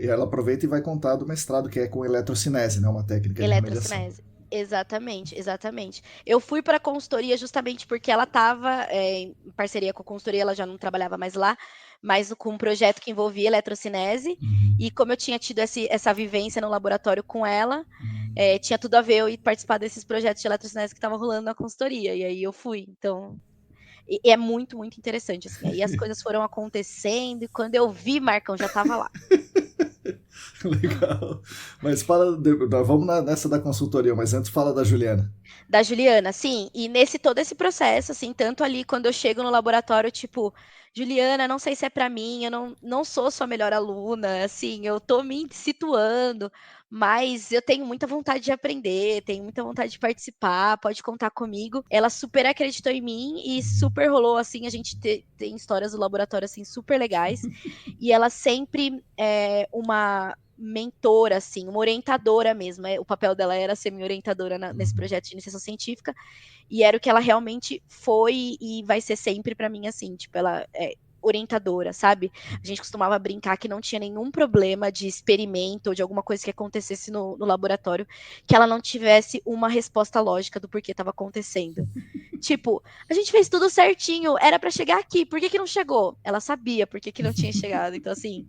ela aproveita e vai contar do mestrado, que é com eletrocinese, né? Uma técnica de remediação. Exatamente, exatamente. Eu fui para a consultoria justamente porque ela estava em parceria com a consultoria, ela já não trabalhava mais lá, mas com um projeto que envolvia eletrocinese, e como eu tinha tido essa vivência no laboratório com ela, tinha tudo a ver eu ir participar desses projetos de eletrocinese que estavam rolando na consultoria, e aí eu fui. Então, e é muito, muito interessante, assim. Aí as coisas foram acontecendo, e quando eu vi, Marcão, já estava lá. Legal. Mas vamos nessa da consultoria, mas antes fala da Juliana. Da Juliana, sim. E todo esse processo, assim, tanto ali quando eu chego no laboratório, tipo, Juliana, não sei se é para mim, eu não sou sua melhor aluna, assim, eu tô me situando, mas eu tenho muita vontade de aprender, tenho muita vontade de participar, pode contar comigo. Ela super acreditou em mim e super rolou, assim, a gente tem histórias do laboratório, assim, super legais. E ela sempre uma mentora, assim, uma orientadora mesmo. O papel dela era ser minha orientadora nesse projeto de iniciação científica, e era o que ela realmente foi e vai ser sempre para mim, assim, tipo, ela é orientadora, sabe? A gente costumava brincar que não tinha nenhum problema de experimento ou de alguma coisa que acontecesse no laboratório que ela não tivesse uma resposta lógica do porquê estava acontecendo. Tipo, a gente fez tudo certinho, era para chegar aqui, por que não chegou? Ela sabia por que não tinha chegado. Então, assim,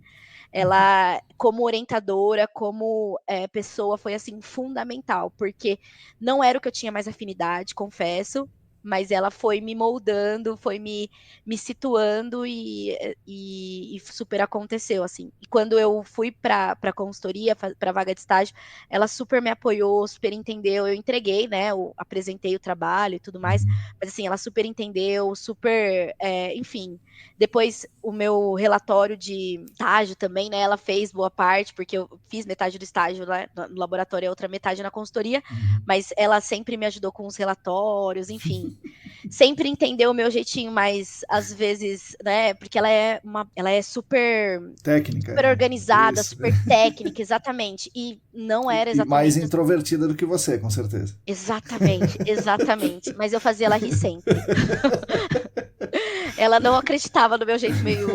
ela, como orientadora, como pessoa, foi, assim, fundamental, porque não era o que eu tinha mais afinidade, confesso, mas ela foi me moldando, foi me situando e super aconteceu, assim. E quando eu fui para a consultoria, para a vaga de estágio, ela super me apoiou, super entendeu, eu entreguei, né, apresentei o trabalho e tudo mais, mas assim, ela super entendeu, super, enfim, depois o meu relatório de estágio também, né, ela fez boa parte, porque eu fiz metade do estágio lá no laboratório e a outra metade na consultoria, mas ela sempre me ajudou com os relatórios, enfim, sempre entendeu o meu jeitinho, mas às vezes, né, porque ela é super técnica, super organizada, isso. super técnica, exatamente, e não era e mais exatamente introvertida do que você, com certeza. Exatamente, mas eu fazia ela rir sempre. Ela não acreditava no meu jeito meio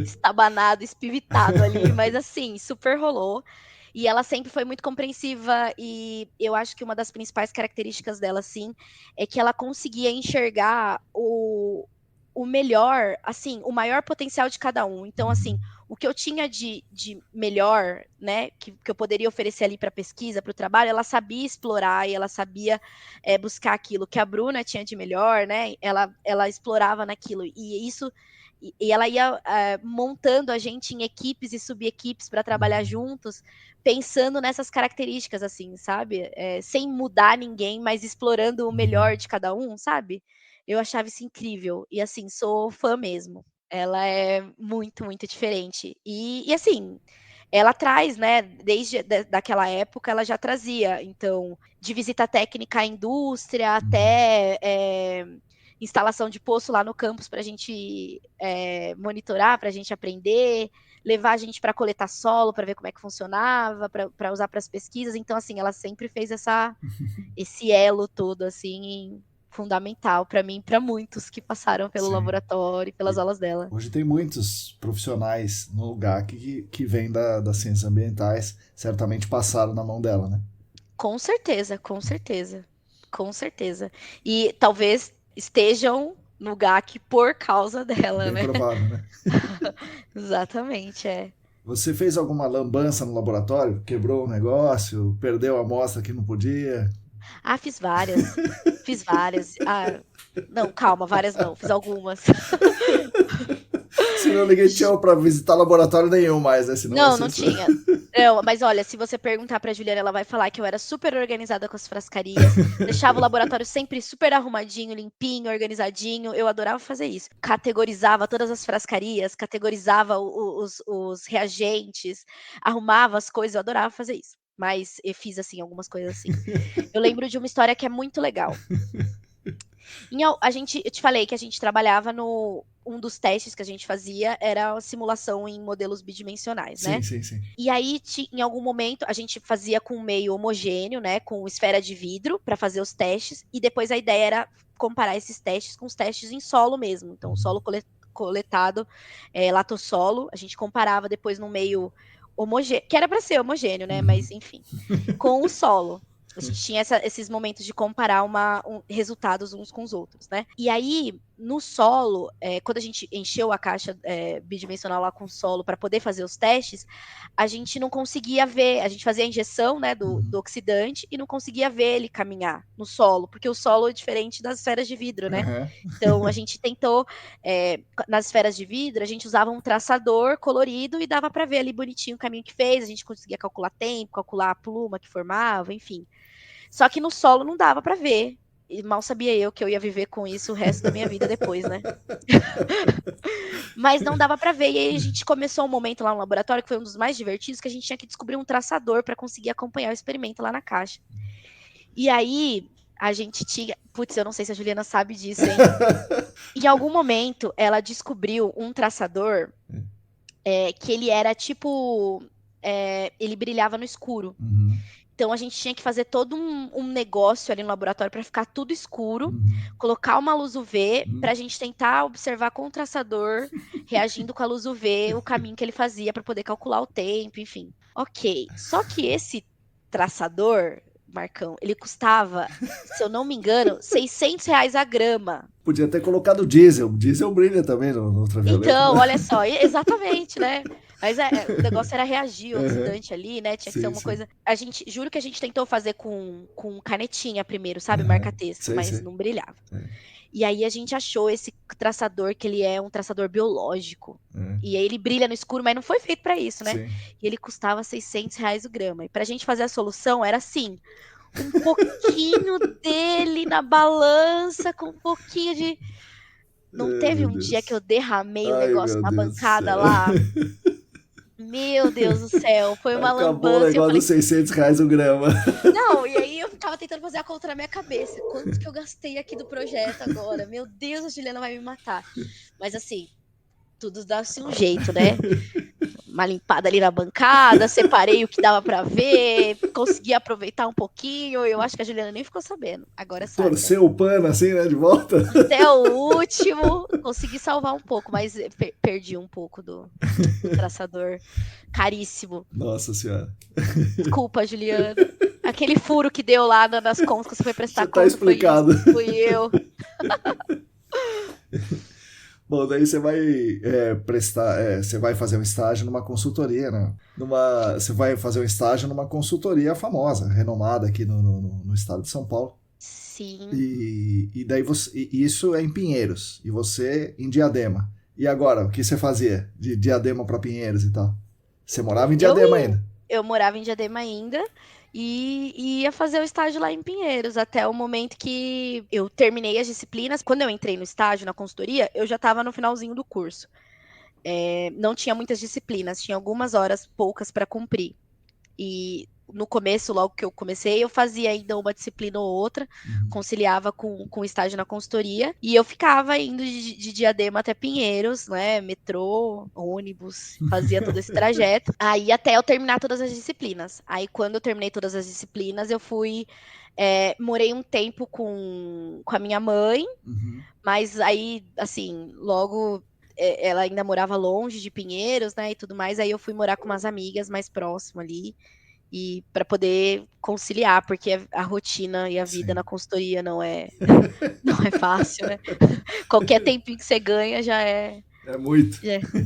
estabanado, espivitado ali, mas assim, super rolou. E ela sempre foi muito compreensiva e eu acho que uma das principais características dela, assim, é que ela conseguia enxergar o melhor, assim, o maior potencial de cada um. Então, assim, o que eu tinha de melhor, né, que eu poderia oferecer ali para pesquisa, para o trabalho, ela sabia explorar e ela sabia buscar aquilo que a Bruna tinha de melhor, né, ela explorava naquilo. E isso e ela ia montando a gente em equipes e subequipes para trabalhar juntos, pensando nessas características, assim, sabe? Sem mudar ninguém, mas explorando o melhor de cada um, sabe? Eu achava isso incrível. E assim, sou fã mesmo. Ela é muito, muito diferente. E assim, ela traz, né, desde daquela época, ela já trazia. Então, de visita técnica à indústria até instalação de poço lá no campus para a gente monitorar, para a gente aprender, levar a gente para coletar solo, para ver como é que funcionava, para usar para as pesquisas. Então, assim, ela sempre fez esse elo todo, assim, fundamental para mim e para muitos que passaram pelo Sim. laboratório e pelas aulas dela. Hoje tem muitos profissionais no lugar que vêm das ciências ambientais, certamente passaram na mão dela, né? Com certeza, com certeza, com certeza. E talvez estejam no GAC por causa dela, Bem né? provável, né? Exatamente, Você fez alguma lambança no laboratório? Quebrou o negócio? Perdeu a amostra que não podia? Ah, fiz várias. Fiz várias. Ah, não, calma, várias não. Fiz algumas. Senão ninguém tinha pra visitar laboratório nenhum mais, né? Senão Não, você... não tinha. Não, mas olha, se você perguntar pra Juliana, ela vai falar que eu era super organizada com as frascarias, deixava o laboratório sempre super arrumadinho, limpinho, organizadinho. Eu adorava fazer isso. Categorizava todas as frascarias, categorizava os reagentes, arrumava as coisas, eu adorava fazer isso. Mas eu fiz, assim, algumas coisas assim. Eu lembro de uma história que é muito legal. Eu te falei que a gente trabalhava um dos testes que a gente fazia era a simulação em modelos bidimensionais, Sim, né? sim, sim. E aí, em algum momento, a gente fazia com um meio homogêneo, né? Com esfera de vidro para fazer os testes, e depois a ideia era comparar esses testes com os testes em solo mesmo. Então, o solo coletado, latossolo, a gente comparava depois no meio homogêneo, que era para ser homogêneo, né? Mas enfim, com o solo. A gente tinha esses momentos de comparar resultados uns com os outros, né? E aí, no solo, quando a gente encheu a caixa bidimensional lá com solo para poder fazer os testes, a gente não conseguia ver, a gente fazia a injeção, né, do oxidante e não conseguia ver ele caminhar no solo, porque o solo é diferente das esferas de vidro, né? Uhum. Então, a gente tentou, nas esferas de vidro, a gente usava um traçador colorido e dava para ver ali bonitinho o caminho que fez, a gente conseguia calcular tempo, calcular a pluma que formava, enfim. Só que no solo não dava para ver. E mal sabia eu que eu ia viver com isso o resto da minha vida depois, né? Mas não dava para ver. E aí a gente começou um momento lá no laboratório que foi um dos mais divertidos, que a gente tinha que descobrir um traçador para conseguir acompanhar o experimento lá na caixa. E aí a gente tinha. Putz, eu não sei se a Juliana sabe disso, hein? Em algum momento ela descobriu um traçador que ele era tipo. Ele brilhava no escuro. Uhum. Então a gente tinha que fazer todo um negócio ali no laboratório para ficar tudo escuro, colocar uma luz UV para a gente tentar observar com o traçador, reagindo com a luz UV, o caminho que ele fazia para poder calcular o tempo, enfim. Ok. Só que esse traçador, Marcão, ele custava, se eu não me engano, R$ 600 a grama. Podia ter colocado diesel. Diesel brilha também no ultravioleta. Então, Né? olha só, exatamente, né? Mas o negócio era reagir, o oxidante ali, né? Tinha que ser Sim, uma sim. coisa. Juro que a gente tentou fazer com canetinha primeiro, sabe? Uhum. Marca-texto, Sei, mas sei. não brilhava. E aí a gente achou esse traçador, que ele é um traçador biológico. E aí ele brilha no escuro, mas não foi feito para isso, né? Sim. E ele custava R$ 600 o grama. E pra gente fazer a solução era assim, um pouquinho dele na balança, com um pouquinho de. Não Ai, teve meu um dia que eu Deus. derramei o Ai, negócio meu na Deus do bancada céu. lá? Meu Deus do céu, foi uma Acabou o lambança. Eu negócio falei, dos R$ 600 o grama. não, e aí eu ficava tentando fazer a conta na minha cabeça. Quanto que eu gastei aqui do projeto agora? Meu Deus, a Juliana vai me matar. Mas assim, tudo dá-se um jeito, né? uma limpada ali na bancada, separei o que dava para ver, consegui aproveitar um pouquinho. Eu acho que a Juliana nem ficou sabendo. Agora sabe, né? Torceu o pano assim, né, de volta? Até o último, consegui salvar um pouco, mas perdi um pouco do traçador caríssimo. Nossa senhora. Desculpa, Juliana. Aquele furo que deu lá nas contas que você foi prestar Você tá conta explicado. fui eu. Bom, daí você vai você vai fazer um estágio numa consultoria, né? Você vai fazer um estágio numa consultoria famosa, renomada aqui no estado de São Paulo. Sim. E daí isso é em Pinheiros, e você em Diadema. E agora, o que você fazia de Diadema para Pinheiros e tal? Você morava em Diadema ainda? Eu morava em Diadema ainda. E ia fazer o estágio lá em Pinheiros, até o momento que eu terminei as disciplinas. Quando eu entrei no estágio, na consultoria, eu já estava no finalzinho do curso. Não tinha muitas disciplinas, tinha algumas horas poucas para cumprir. E no começo, logo que eu comecei, eu fazia ainda uma disciplina ou outra, conciliava com o estágio na consultoria, e eu ficava indo de Diadema até Pinheiros, né, metrô, ônibus, fazia todo esse trajeto, aí até eu terminar todas as disciplinas. Aí quando eu terminei todas as disciplinas, eu fui, morei um tempo com a minha mãe, mas aí, assim, logo ela ainda morava longe de Pinheiros, né, e tudo mais, aí eu fui morar com umas amigas mais próximo ali, e para poder conciliar, porque a rotina e a vida na consultoria não é fácil, né? Qualquer tempinho que você ganha já é... É muito.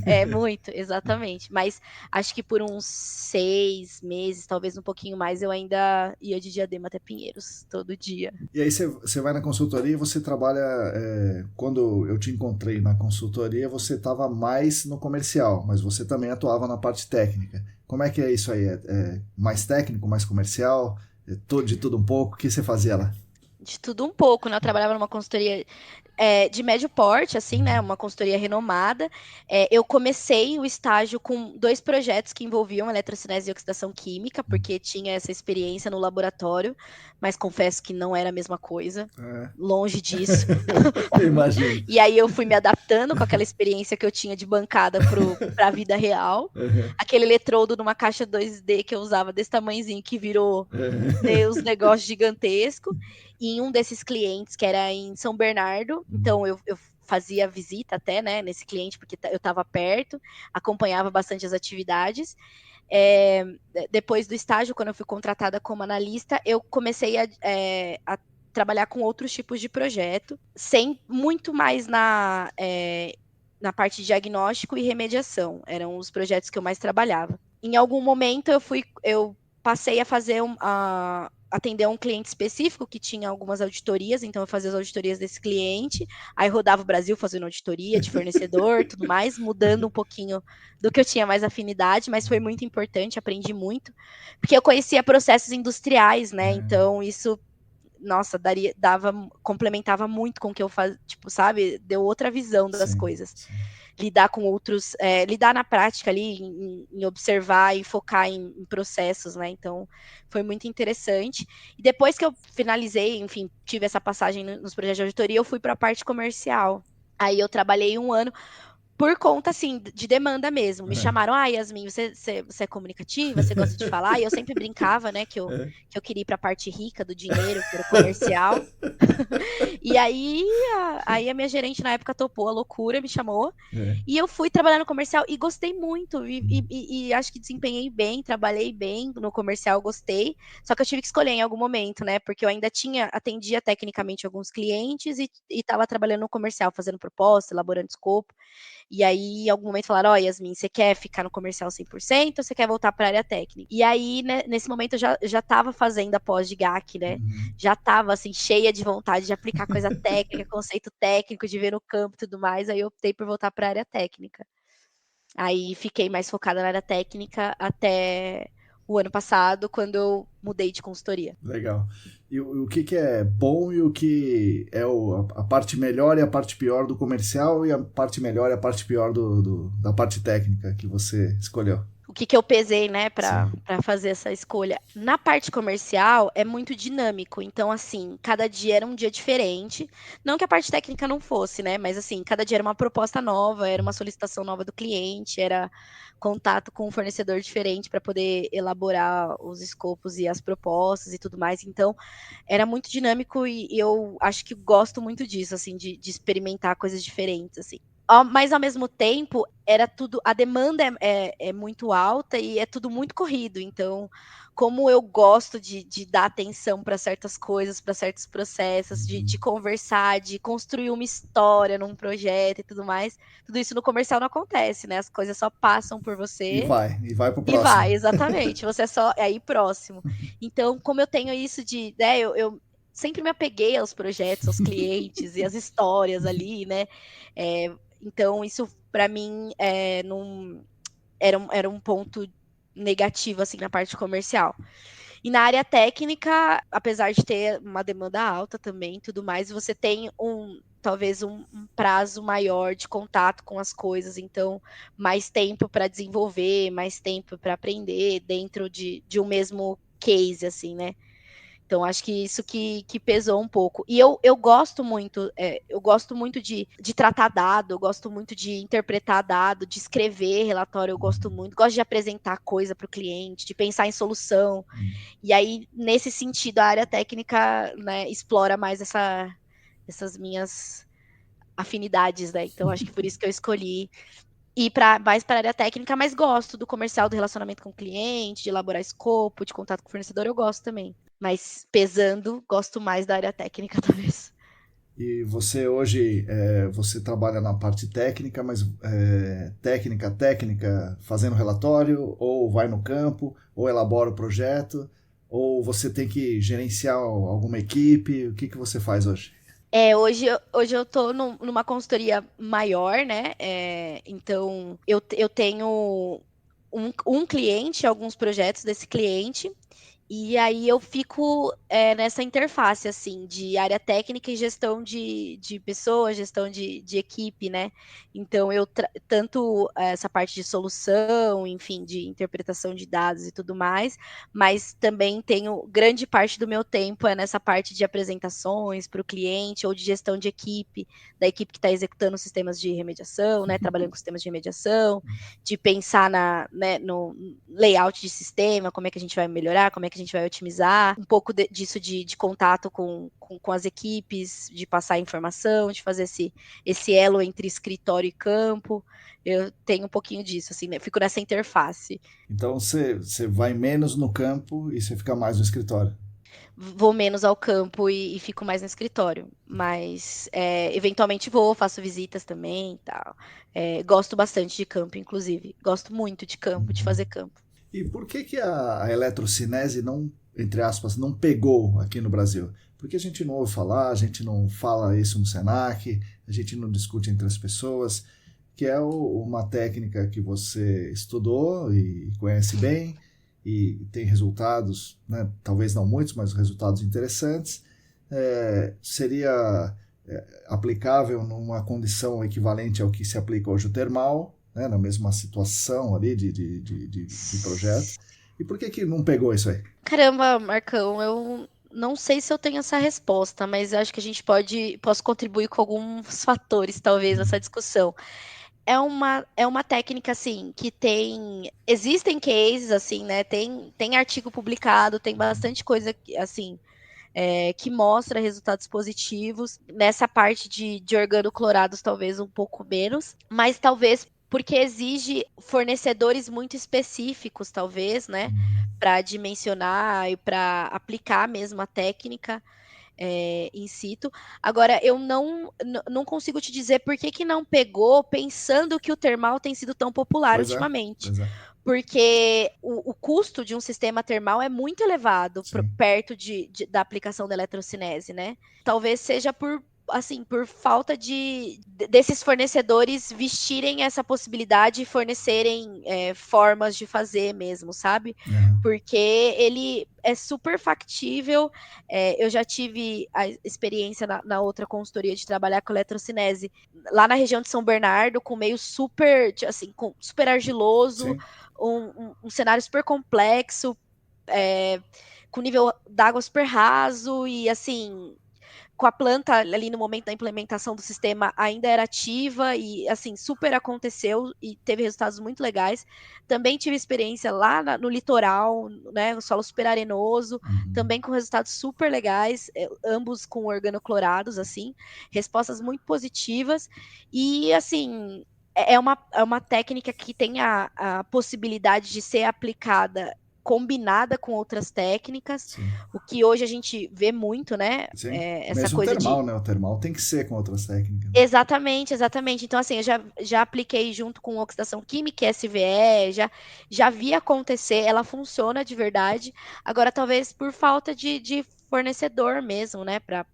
É muito, exatamente. Mas acho que por uns 6 meses, talvez um pouquinho mais, eu ainda ia de Diadema até Pinheiros, todo dia. E aí você vai na consultoria e você trabalha... quando eu te encontrei na consultoria, você estava mais no comercial, mas você também atuava na parte técnica. Como é que é isso aí? É mais técnico, mais comercial? De tudo um pouco? O que você fazia lá? De tudo um pouco, né? Eu trabalhava numa consultoria de médio porte, assim, né? Uma consultoria renomada. Eu comecei o estágio com 2 projetos que envolviam eletrocinese e oxidação química, porque tinha essa experiência no laboratório, mas confesso que não era a mesma coisa. Longe disso. Imagino. E aí eu fui me adaptando com aquela experiência que eu tinha de bancada para a vida real. Aquele eletrodo numa caixa 2D que eu usava desse tamanhozinho que virou uns negócios gigantescos. E um desses clientes, que era em São Bernardo, então eu fazia visita até, né, nesse cliente, porque eu estava perto, acompanhava bastante as atividades. Depois do estágio, quando eu fui contratada como analista, eu comecei a trabalhar com outros tipos de projeto, muito mais na parte de diagnóstico e remediação. Eram os projetos que eu mais trabalhava. Em algum momento eu passei a fazer atender um cliente específico que tinha algumas auditorias, então eu fazia as auditorias desse cliente, aí rodava o Brasil fazendo auditoria de fornecedor, tudo mais, mudando um pouquinho do que eu tinha mais afinidade, mas foi muito importante, aprendi muito, porque eu conhecia processos industriais, né, então isso, nossa, complementava muito com o que eu fazia, tipo, sabe, deu outra visão das coisas. Sim. Lidar com outros, lidar na prática ali, em observar e focar em processos, né? Então, foi muito interessante. E depois que eu finalizei, enfim, tive essa passagem nos projetos de auditoria, eu fui para a parte comercial. Aí eu trabalhei 1 ano por conta, assim, de demanda mesmo. Me chamaram, Yasmin, você é comunicativa, você gosta de falar? E eu sempre brincava, né, que eu queria ir para a parte rica do dinheiro, que era comercial. E aí a minha gerente na época topou a loucura, me chamou, e eu fui trabalhar no comercial e gostei muito, e acho que desempenhei bem, trabalhei bem no comercial, gostei, só que eu tive que escolher em algum momento, né, porque eu ainda atendia tecnicamente alguns clientes e estava trabalhando no comercial, fazendo proposta, elaborando escopo. E aí, em algum momento, falaram, Yasmin, você quer ficar no comercial 100% ou você quer voltar para a área técnica? E aí, né, nesse momento, eu já estava fazendo a pós de GAC, né? Já estava, assim, cheia de vontade de aplicar coisa técnica, conceito técnico, de ver no campo e tudo mais. Aí, eu optei por voltar para a área técnica. Aí, fiquei mais focada na área técnica até o ano passado, quando eu mudei de consultoria. Legal. E o que é bom e o que é a parte melhor e a parte pior do comercial e a parte melhor e a parte pior da parte técnica que você escolheu? o que eu pesei, né, para Sim. fazer essa escolha. Na parte comercial, é muito dinâmico. Então, assim, cada dia era um dia diferente. Não que a parte técnica não fosse, né? Mas, assim, cada dia era uma proposta nova, era uma solicitação nova do cliente, era contato com um fornecedor diferente para poder elaborar os escopos e as propostas e tudo mais. Então, era muito dinâmico e eu acho que gosto muito disso, assim, de experimentar coisas diferentes, assim. Mas ao mesmo tempo, era tudo. A demanda é muito alta e é tudo muito corrido. Então, como eu gosto de dar atenção para certas coisas, para certos processos, de conversar, de construir uma história num projeto e tudo mais, tudo isso no comercial não acontece, né? As coisas só passam por você E vai pro e próximo. vai, exatamente. Você é só aí próximo. Então, como eu tenho isso de, né, eu sempre me apeguei aos projetos, aos clientes e às histórias ali, né? Então, isso para mim era um ponto negativo assim na parte comercial. E na área técnica, apesar de ter uma demanda alta também, tudo mais, você tem talvez um prazo maior de contato com as coisas, então mais tempo para desenvolver, mais tempo para aprender dentro de um mesmo case, assim, né? Então, acho que isso que pesou um pouco. E eu gosto muito de tratar dado, eu gosto muito de interpretar dado, de escrever relatório, eu gosto muito, gosto de apresentar coisa para o cliente, de pensar em solução. E aí, nesse sentido, a área técnica, né, explora mais essas minhas afinidades, né? Então, acho que por isso que eu escolhi ir mais para a área técnica, mas gosto do comercial, do relacionamento com o cliente, de elaborar escopo, de contato com o fornecedor, eu gosto também. Mas pesando, gosto mais da área técnica, talvez. E você hoje, você trabalha na parte técnica, mas técnica, fazendo relatório, ou vai no campo, ou elabora o projeto, ou você tem que gerenciar alguma equipe, o que você faz hoje? Hoje eu tô numa consultoria maior, né? Então, eu tenho um cliente, alguns projetos desse cliente, e aí eu fico nessa interface, assim, de área técnica e gestão de pessoas, gestão de equipe, né? Então, tanto essa parte de solução, enfim, de interpretação de dados e tudo mais, mas também tenho grande parte do meu tempo nessa parte de apresentações para o cliente ou de gestão de equipe, da equipe que está executando sistemas de remediação, né? Trabalhando com sistemas de remediação, de pensar no layout de sistema, como é que a gente vai melhorar, como é que a gente vai otimizar, um pouco disso de contato com as equipes, de passar informação, de fazer esse elo entre escritório e campo. Eu tenho um pouquinho disso, assim, né? Fico nessa interface. Então você vai menos no campo e você fica mais no escritório. Vou menos ao campo e fico mais no escritório, mas eventualmente vou, faço visitas também e tal. Gosto bastante de campo, inclusive. Gosto muito de campo, de fazer campo. E por que a eletrocinese não, entre aspas, não pegou aqui no Brasil? Porque a gente não ouve falar, a gente não fala isso no Senac, a gente não discute entre as pessoas, que é uma técnica que você estudou e conhece bem e tem resultados, né, talvez não muitos, mas resultados interessantes. Seria aplicável numa condição equivalente ao que se aplica hoje o termal, né, na mesma situação ali de projeto. E por que não pegou isso aí? Caramba, Marcão, eu não sei se eu tenho essa resposta, mas acho que a gente posso contribuir com alguns fatores, talvez, nessa discussão. É uma técnica, assim, que existem cases, assim, né? Tem artigo publicado, tem bastante coisa, assim, que mostra resultados positivos. Nessa parte de organoclorados, talvez um pouco menos, mas talvez porque exige fornecedores muito específicos, talvez, né, para dimensionar e para aplicar mesmo a técnica in situ. Agora, eu não consigo te dizer por que não pegou, pensando que o termal tem sido tão popular Pois é, ultimamente. pois é. Porque o custo de um sistema termal é muito elevado Sim. perto da aplicação da eletrocinese, né? Talvez seja por falta desses fornecedores vestirem essa possibilidade e fornecerem formas de fazer mesmo, sabe? Uhum. Porque ele é super factível. Eu já tive a experiência na outra consultoria de trabalhar com eletrocinese lá na região de São Bernardo, com meio super, assim, super argiloso, Sim. um cenário super complexo, com nível d'água super raso e, assim, com a planta ali no momento da implementação do sistema ainda era ativa e, assim, super aconteceu e teve resultados muito legais. Também tive experiência lá no litoral, né, o solo super arenoso, também com resultados super legais, ambos com organoclorados, assim, respostas muito positivas e, assim, é uma técnica que tem a possibilidade de ser aplicada combinada com outras técnicas, Sim. o que hoje a gente vê muito, né? Sim. Essa Mesmo coisa termal, de... né? O termal tem que ser com outras técnicas. Exatamente, exatamente. Então, assim, eu já apliquei junto com oxidação química e SVE, já vi acontecer, ela funciona de verdade. Agora, talvez por falta de fornecedor mesmo, né? Para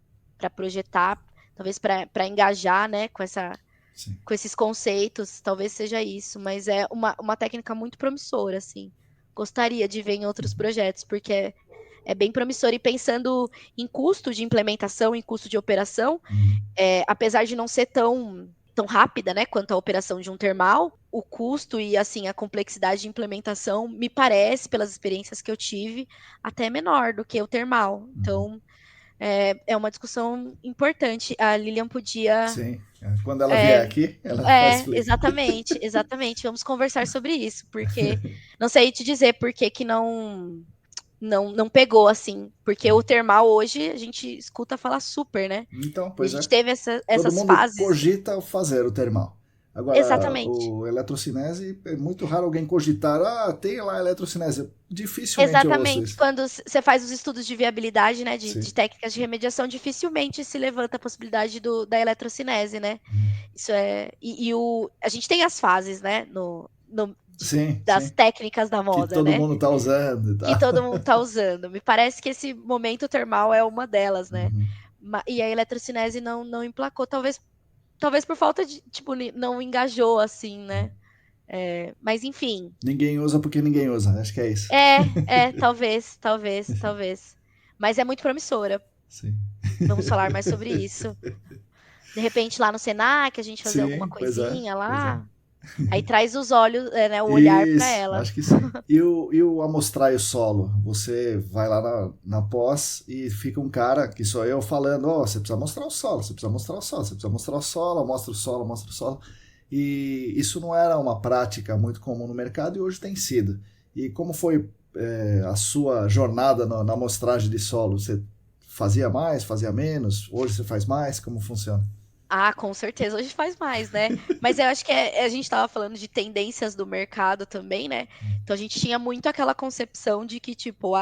projetar, talvez para engajar, né? Com esses conceitos, talvez seja isso, mas é uma técnica muito promissora, assim. Gostaria de ver em outros projetos, porque é bem promissor. E pensando em custo de implementação, em custo de operação, apesar de não ser tão rápida, né, quanto a operação de um termal, o custo e, assim, a complexidade de implementação me parece, pelas experiências que eu tive, até menor do que o termal. Então, é uma discussão importante. A Lilian podia... Sim. Quando ela vier aqui, ela vai explicar. Exatamente, exatamente. Vamos conversar sobre isso, porque não sei te dizer por que que não pegou, assim, porque o termal hoje a gente escuta falar super, né? Então, E a pois gente é. teve Todo essas mundo fases. cogita fazer o termal. Agora, Exatamente. o eletrocinese, é muito raro alguém cogitar, tem lá eletrocinese. Dificilmente eu ouço Exatamente. isso. Quando você faz os estudos de viabilidade, né, Sim. de técnicas de remediação, dificilmente se levanta a possibilidade da eletrocinese, né? Isso é... a gente tem as fases, né, Sim, das sim. técnicas da Que moda, todo né? mundo tá usando e Que tal. todo mundo está usando. Me parece que esse momento termal é uma delas, né? E a eletrocinese não emplacou, talvez por falta de, tipo, não engajou, assim, né? Mas enfim. Ninguém usa porque ninguém usa, acho que é isso. Talvez. Mas é muito promissora. Sim. Vamos falar mais sobre isso. De repente, lá no Senac, a gente fazer alguma Sim, pois é, coisinha pois é. lá. Aí traz os olhos, né, o olhar para Isso, ela. acho que sim. E o amostrar o solo? Você vai lá na pós e fica um cara, que sou eu, falando, você precisa mostrar o solo, você precisa mostrar o solo, você precisa mostrar o solo, mostra o solo, mostra o solo. E isso não era uma prática muito comum no mercado e hoje tem sido. E como foi a sua jornada na amostragem de solo? Você fazia mais, fazia menos? Hoje você faz mais? Como funciona? Ah, com certeza, hoje faz mais, né? Mas eu acho que a gente estava falando de tendências do mercado também, né? Então a gente tinha muito aquela concepção de que, tipo,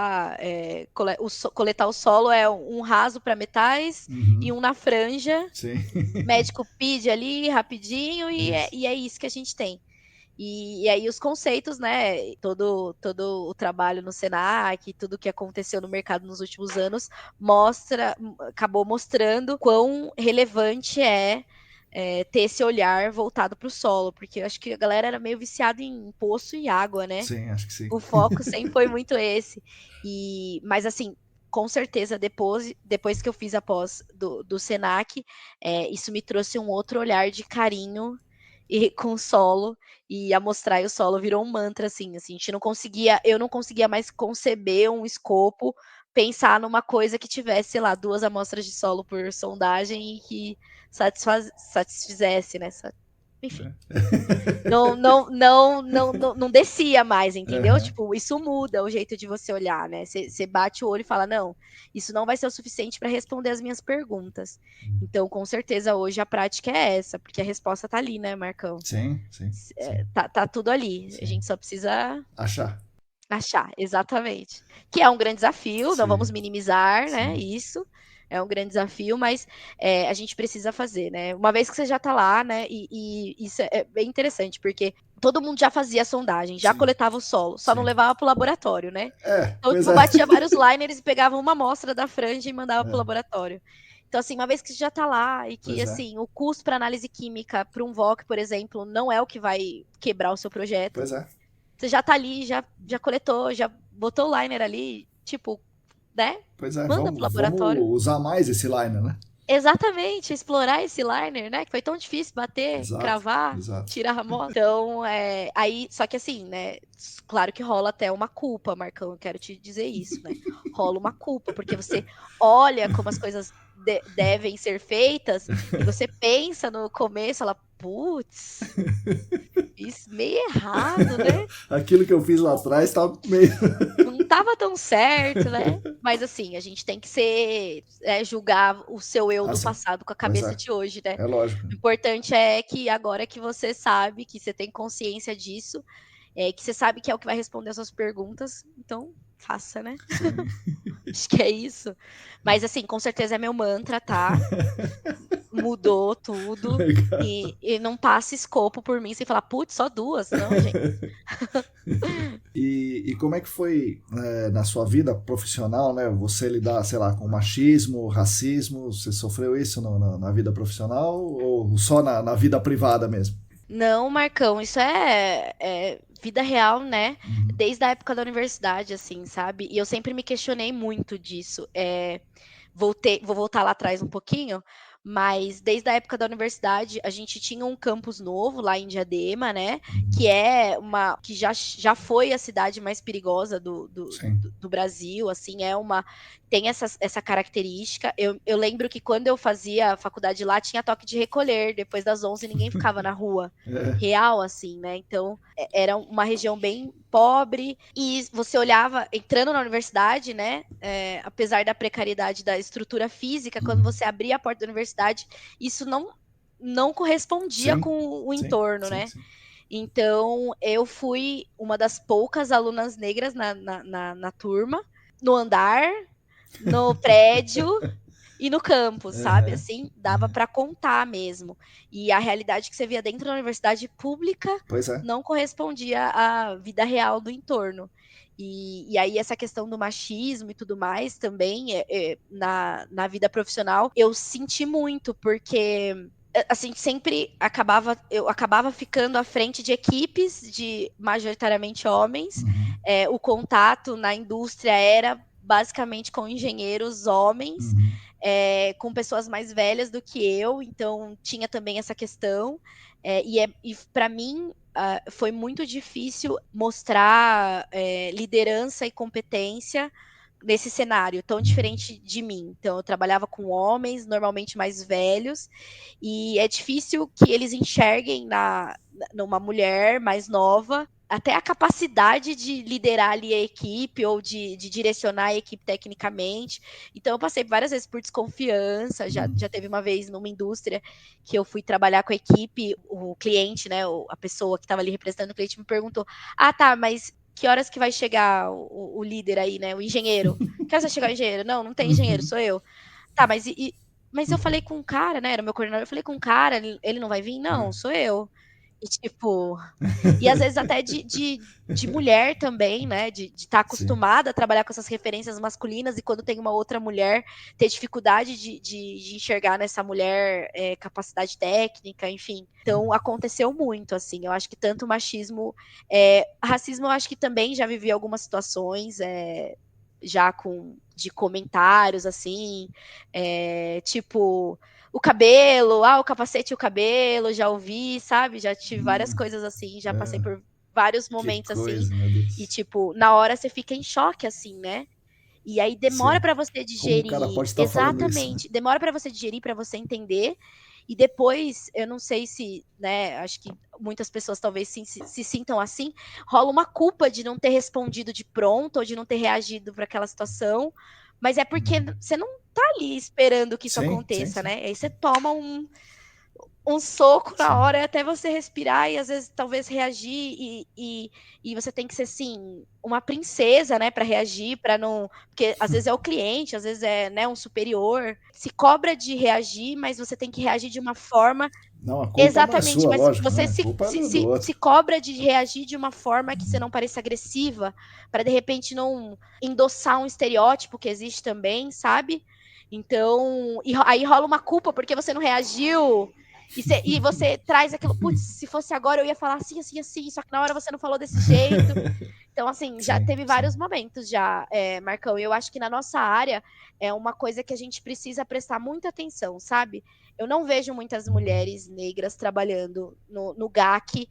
coletar o solo é um raso para metais e um na franja, Sim. médico pede ali rapidinho Isso. e é isso que a gente tem. E aí os conceitos, né? Todo o trabalho no Senac, tudo que aconteceu no mercado nos últimos anos, acabou mostrando quão relevante ter esse olhar voltado para o solo, porque eu acho que a galera era meio viciada em poço e água, né? Sim, acho que sim. O foco sempre foi muito esse. Mas assim, com certeza, depois que eu fiz a pós do Senac, isso me trouxe um outro olhar de carinho com o solo, e amostrar o solo virou um mantra, assim, eu não conseguia mais conceber um escopo, pensar numa coisa que tivesse, sei lá, 2 amostras de solo por sondagem e que satisfizesse, né? Enfim. Não descia mais, entendeu? Tipo, isso muda o jeito de você olhar, né? Você bate o olho e fala, não, isso não vai ser o suficiente para responder as minhas perguntas. Então, com certeza, hoje a prática é essa, porque a resposta tá ali, né, Marcão? Sim, sim. Tá tudo ali. Sim. A gente só precisa achar, exatamente. Que é um grande desafio, não sim, vamos minimizar, né? sim. Isso. É um grande desafio, mas a gente precisa fazer, né? Uma vez que você já está lá, né? E isso é bem interessante, porque todo mundo já fazia a sondagem, já Sim. coletava o solo, só Sim. não levava para o laboratório, né? Então, Pois tipo, é. batia vários liners e pegava uma amostra da franja e mandava para o laboratório. Então, assim, uma vez que você já está lá e que, assim, o custo para análise química para um VOC, por exemplo, não é o que vai quebrar o seu projeto. Pois é. Você já tá ali, já coletou, já botou o liner ali, tipo, né? Pois é, Manda pro vamos laboratório. usar mais esse liner, né? Exatamente, explorar esse liner, né? Que foi tão difícil bater, Exato, cravar, exato. tirar a moto. Então, aí, só que assim, né? Claro que rola até uma culpa, Marcão, eu quero te dizer isso, né? Rola uma culpa, porque você olha como as coisas devem ser feitas e você pensa no começo, fala, putz, fiz meio errado, né? Aquilo que eu fiz lá atrás tá meio. Não estava tão certo, né? Mas assim, a gente tem que julgar o seu eu do Sim. passado com a Pois cabeça de hoje, né? é lógico. O importante é que agora que você sabe, que você tem consciência disso, que você sabe que é o que vai responder as suas perguntas, então faça, né? Sim. Acho que é isso. Mas assim, com certeza é meu mantra, tá? Mudou tudo. Legal. E não passa escopo por mim sem falar, putz, só 2. Não, gente. E como é que foi na sua vida profissional, né? Você lidar, sei lá, com machismo, racismo? Você sofreu isso na vida profissional ou só na vida privada mesmo? Não, Marcão, isso é vida real, né? Uhum. Desde a época da universidade, assim, sabe? E eu sempre me questionei muito disso. Vou voltar lá atrás um pouquinho, mas desde a época da universidade a gente tinha um campus novo lá em Diadema, né? Que Uhum. que já foi a cidade mais perigosa Sim. do Brasil, assim, tem essa característica. Eu lembro que quando eu fazia faculdade lá tinha toque de recolher, depois das 11 ninguém ficava na rua. É. Real, assim, né? Então, era uma região bem pobre, e você olhava, entrando na universidade, né? Apesar da precariedade da estrutura física, quando Uhum. você abria a porta da universidade, isso não correspondia Sim, com o sim, entorno, sim, né? sim. Então, eu fui uma das poucas alunas negras na turma, no andar, no prédio e no campus, sabe? Uhum. Assim, dava para contar mesmo. E a realidade que você via dentro da universidade pública Pois é. não correspondia à vida real do entorno. E aí, essa questão do machismo e tudo mais também, na vida profissional, eu senti muito, porque assim, eu acabava ficando à frente de equipes de majoritariamente homens. Uhum. O contato na indústria era basicamente com engenheiros homens, Uhum. com pessoas mais velhas do que eu, então tinha também essa questão. E para mim foi muito difícil mostrar liderança e competência nesse cenário tão Uhum. diferente de mim. Então, eu trabalhava com homens, normalmente mais velhos, e é difícil que eles enxerguem numa mulher mais nova até a capacidade de liderar ali a equipe ou de direcionar a equipe tecnicamente. Então, eu passei várias vezes por desconfiança. Uhum. Já teve uma vez numa indústria que eu fui trabalhar com a equipe, o cliente, né, a pessoa que estava ali representando o cliente me perguntou: ah, tá, mas que horas que vai chegar o líder aí, né, o engenheiro? Que horas vai chegar o engenheiro? Não, não tem engenheiro, Uhum. sou eu. Tá, mas eu falei com um cara, né? Era meu coordenador, eu falei com um cara, ele não vai vir? Não, É. sou eu. E tipo, e às vezes até de mulher também, né? De estar Sim. acostumada a trabalhar com essas referências masculinas e quando tem uma outra mulher, ter dificuldade de enxergar nessa mulher capacidade técnica, enfim. Então aconteceu muito, assim. Eu acho que tanto machismo, racismo, eu acho que também já vivi algumas situações, já de comentários, assim, tipo o cabelo, o capacete e o cabelo, já ouvi, sabe? Já tive várias coisas assim, já passei É. por vários Que momentos assim, coisa, meu e Deus. tipo, na hora você fica em choque, assim, né? E aí demora Sim. para você Como o cara digerir, pode estar falando isso, né? exatamente, demora para você digerir, para você entender, e depois, eu não sei se, né, acho que muitas pessoas talvez se sintam assim, rola uma culpa de não ter respondido de pronto, ou de não ter reagido para aquela situação, mas é porque Uhum. você não tá ali esperando que isso Sim, sim, aconteça, sim. né? Aí você toma um soco na Sim. hora até você respirar e às vezes talvez reagir e você tem que ser assim uma princesa, né, para reagir, para não, porque às vezes é o cliente, às vezes é, né, um superior, se cobra de reagir, mas você tem que reagir de uma forma. Não, a culpa não é Exatamente, sua, mas lógico, você né? A culpa é do se outro. cobra de reagir de uma forma que você não pareça agressiva, para de repente não endossar um estereótipo que existe também, sabe? Então, aí rola uma culpa porque você não reagiu. E você traz aquilo, putz, se fosse agora eu ia falar assim, assim, assim, só que na hora você não falou desse jeito. Então, assim, já teve vários momentos já, Marcão, e eu acho que na nossa área é uma coisa que a gente precisa prestar muita atenção, sabe? Eu não vejo muitas mulheres negras trabalhando no GAC,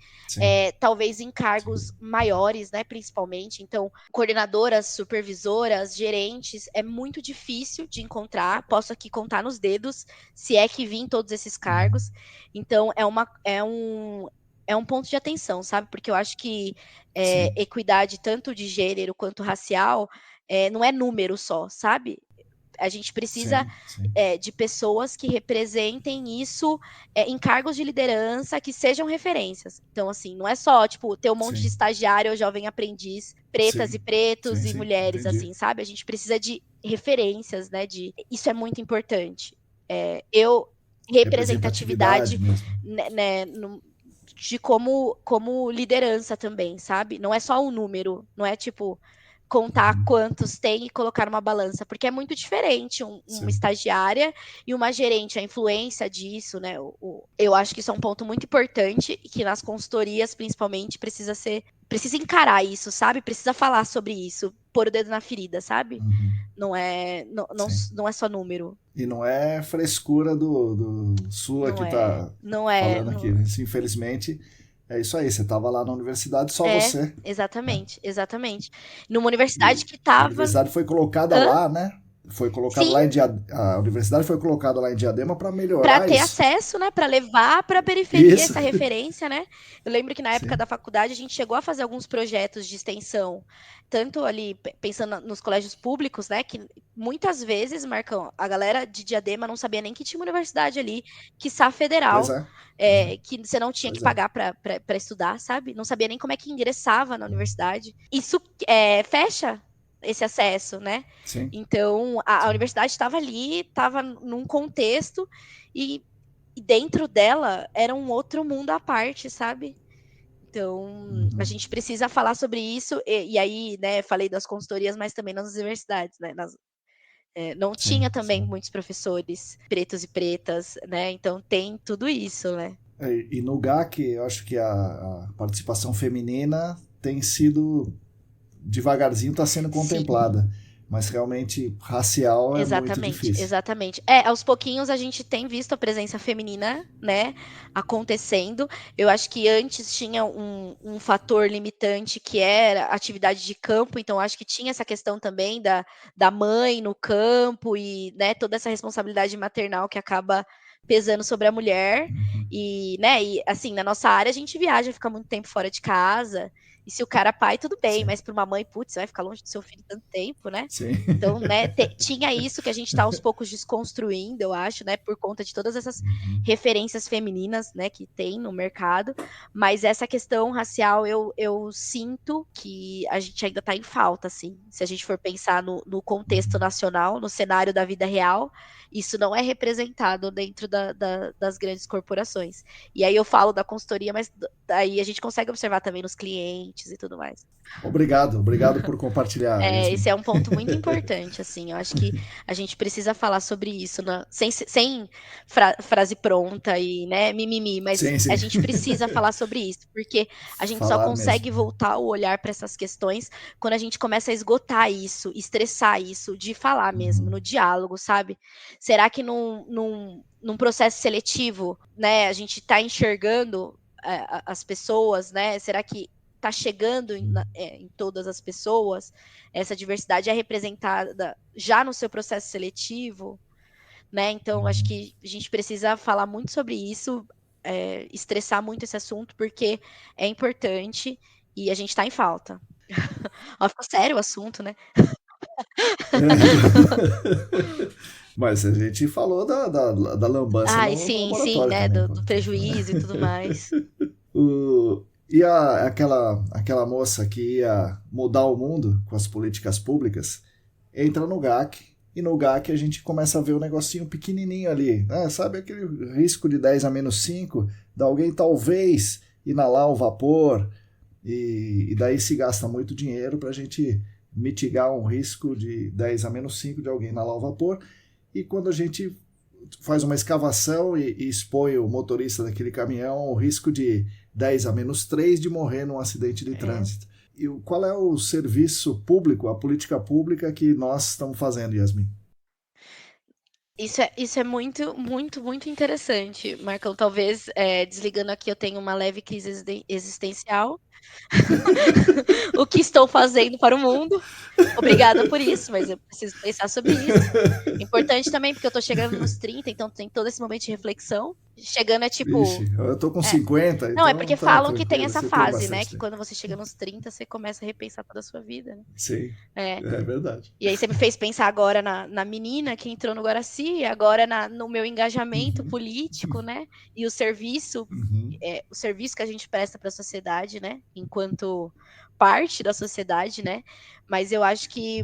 talvez em cargos maiores, né, principalmente. Então, coordenadoras, supervisoras, gerentes, é muito difícil de encontrar. Posso aqui contar nos dedos, se é que vim todos esses cargos. Então, é um ponto de atenção, sabe? Porque eu acho que equidade tanto de gênero quanto racial não é número só, sabe? A gente precisa de pessoas que representem isso em cargos de liderança, que sejam referências. Então, assim, não é só, tipo, ter um monte de estagiário ou jovem aprendiz, pretas e pretos e mulheres, assim, sabe? A gente precisa de referências, né? Isso é muito importante. Representatividade né, de como liderança também, sabe? Não é só um número, não é tipo contar quantos tem e colocar numa balança, porque é muito diferente uma estagiária e uma gerente, a influência disso, né? Eu acho que isso é um ponto muito importante e que nas consultorias, principalmente, precisa encarar isso, sabe? Precisa falar sobre isso, pôr o dedo na ferida, sabe? Não é só número. E não é frescura do Sula que tá falando aqui. Isso, infelizmente, é isso aí. Você estava lá na universidade, só você. Exatamente. Numa universidade que estava... A universidade foi colocada lá, né? Foi colocado lá a universidade foi colocada lá em Diadema para melhorar para ter acesso, né, para levar para a periferia essa referência, né? Eu lembro que na época da faculdade a gente chegou a fazer alguns projetos de extensão, tanto ali pensando nos colégios públicos, né, que muitas vezes, Marcão, a galera de Diadema não sabia nem que tinha uma universidade ali, quiçá federal, que você não tinha que pagar para estudar, sabe? Não sabia nem como é que ingressava na universidade. Isso fecha esse acesso, né? Então, a universidade estava ali, estava num contexto e dentro dela era um outro mundo à parte, sabe? Então, a gente precisa falar sobre isso e aí, né, falei das consultorias, mas também nas universidades, né? Não tinha também muitos professores pretos e pretas, né? Então, tem tudo isso, né? E no GAC, eu acho que a participação feminina tem sido... devagarzinho está sendo contemplada, mas realmente racial é muito difícil. Exatamente. Aos pouquinhos a gente tem visto a presença feminina, né, acontecendo. Eu acho que antes tinha um fator limitante que era atividade de campo, então acho que tinha essa questão também da mãe no campo e, né, toda essa responsabilidade maternal que acaba pesando sobre a mulher. E, né, e assim, na nossa área a gente viaja, fica muito tempo fora de casa. E se o cara é pai, tudo bem, mas para uma mãe, putz, você vai ficar longe do seu filho tanto tempo, né? Então, né, tinha isso que a gente está aos poucos desconstruindo, eu acho, né, por conta de todas essas referências femininas, né, que tem no mercado, mas essa questão racial, eu sinto que a gente ainda está em falta, assim, se a gente for pensar no contexto nacional, no cenário da vida real, isso não é representado dentro das grandes corporações. E aí eu falo da consultoria, mas daí a gente consegue observar também nos clientes e tudo mais. Obrigado por compartilhar. Esse é um ponto muito importante, assim, eu acho que a gente precisa falar sobre isso, né? sem frase pronta e, né, mimimi, mas a gente precisa falar sobre isso, porque a gente só consegue voltar o olhar para essas questões quando a gente começa a esgotar isso, estressar isso, de falar mesmo, no diálogo, sabe? Será que num processo seletivo, né, a gente está enxergando as pessoas, né? Será que está chegando em todas as pessoas? Essa diversidade é representada já no seu processo seletivo, né? Então, acho que a gente precisa falar muito sobre isso, estressar muito esse assunto, porque é importante e a gente está em falta. Ó, ficou sério o assunto, né? Mas a gente falou da lambança no laboratório né? também, do prejuízo e tudo mais. E aquela moça que ia mudar o mundo com as políticas públicas entra no GAC, e no GAC a gente começa a ver um negocinho pequenininho ali, né? Sabe aquele risco de 10 a menos 5, de alguém talvez inalar o vapor, e daí se gasta muito dinheiro para a gente mitigar um risco de 10 a menos 5 de alguém inalar o vapor, e quando a gente faz uma escavação e expõe o motorista daquele caminhão ao risco de 10 a menos 3 de morrer num acidente de trânsito. E qual é o serviço público, a política pública que nós estamos fazendo, Yasmin? Isso é muito, muito, muito interessante, Marcão. Talvez, desligando aqui, eu tenho uma leve crise existencial. O que estou fazendo para o mundo? Obrigada por isso, mas eu preciso pensar sobre isso. Importante também, porque eu tô chegando nos 30, então tem todo esse momento de reflexão. Chegando é tipo. Vixe, eu tô com É, 50, não, é então porque tá falam que tem tranquilo, essa você tem fase, né? bastante Que tempo. quando você chega nos 30, você começa a repensar toda a sua vida, né? Sim, É. é verdade. E aí você me fez pensar agora na menina que entrou no Guaraci, agora no meu engajamento Uhum, político, né? E uhum, o serviço que a gente presta para a sociedade, né? Enquanto parte da sociedade, né? Mas eu acho que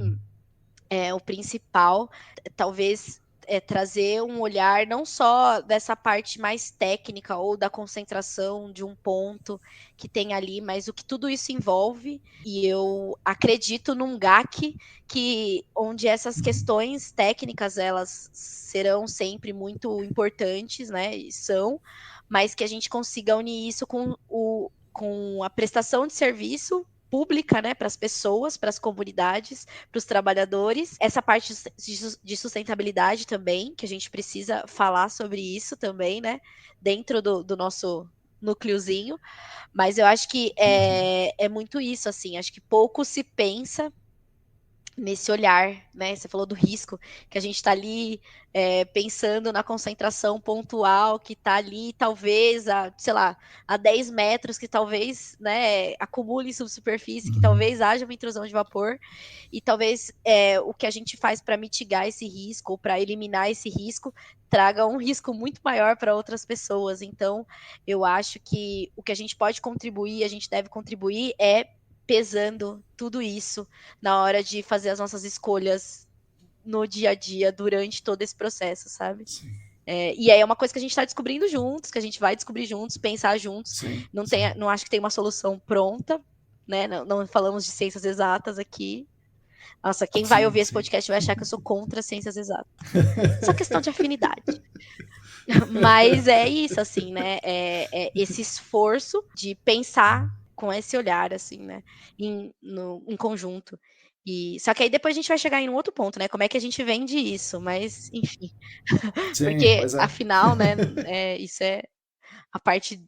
o principal, talvez, é trazer um olhar não só dessa parte mais técnica ou da concentração de um ponto que tem ali, mas o que tudo isso envolve. E eu acredito num GAC onde essas questões técnicas elas serão sempre muito importantes, né? E são, mas que a gente consiga unir isso com a prestação de serviço pública, né, para as pessoas, para as comunidades, para os trabalhadores. Essa parte de sustentabilidade também, que a gente precisa falar sobre isso também, né, dentro do nosso núcleozinho. Mas eu acho que uhum. é muito isso, assim, acho que pouco se pensa nesse olhar, né? Você falou do risco, que a gente está ali pensando na concentração pontual que está ali, talvez, sei lá, a 10 metros, que talvez, né, acumule em subsuperfície, que Uhum. talvez haja uma intrusão de vapor, e talvez o que a gente faz para mitigar esse risco, ou para eliminar esse risco, traga um risco muito maior para outras pessoas. Então, eu acho que o que a gente pode contribuir, a gente deve contribuir, pesando tudo isso na hora de fazer as nossas escolhas no dia a dia, durante todo esse processo, sabe? Sim, E aí é uma coisa que a gente está descobrindo juntos, que a gente vai descobrir juntos, pensar juntos. sim, Não, sim. não acho que tem uma solução pronta, né? Não falamos de ciências exatas aqui. Nossa, quem vai Sim, ouvir esse sim. podcast vai achar que eu sou contra ciências exatas. Só questão de afinidade. Mas é isso, assim, né? É esse esforço de pensar com esse olhar, assim, né? Em conjunto. Só que aí depois a gente vai chegar em um outro ponto, né? Como é que a gente vende isso? Mas, enfim. Sim, Porque, pois é. afinal, né? Isso é a parte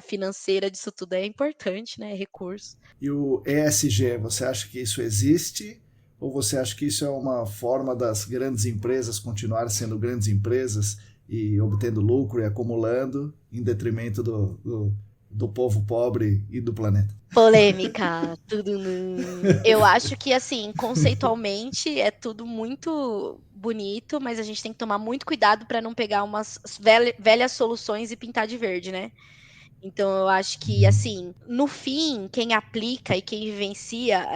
financeira disso tudo é importante, né? É recurso. E o ESG, você acha que isso existe? Ou você acha que isso é uma forma das grandes empresas continuarem sendo grandes empresas e obtendo lucro e acumulando em detrimento do povo pobre e do planeta? Polêmica, tudo. Eu acho que, assim, conceitualmente é tudo muito bonito, mas a gente tem que tomar muito cuidado para não pegar umas velhas soluções e pintar de verde, né? Então, eu acho que, assim, no fim, quem aplica e quem vivencia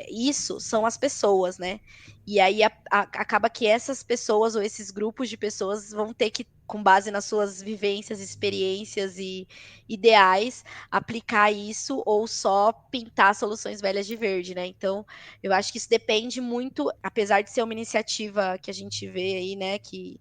isso são as pessoas, né? E aí acaba que essas pessoas ou esses grupos de pessoas vão ter que, com base nas suas vivências, experiências e ideais, aplicar isso ou só pintar soluções velhas de verde, né? Então, eu acho que isso depende muito, apesar de ser uma iniciativa que a gente vê aí, né, que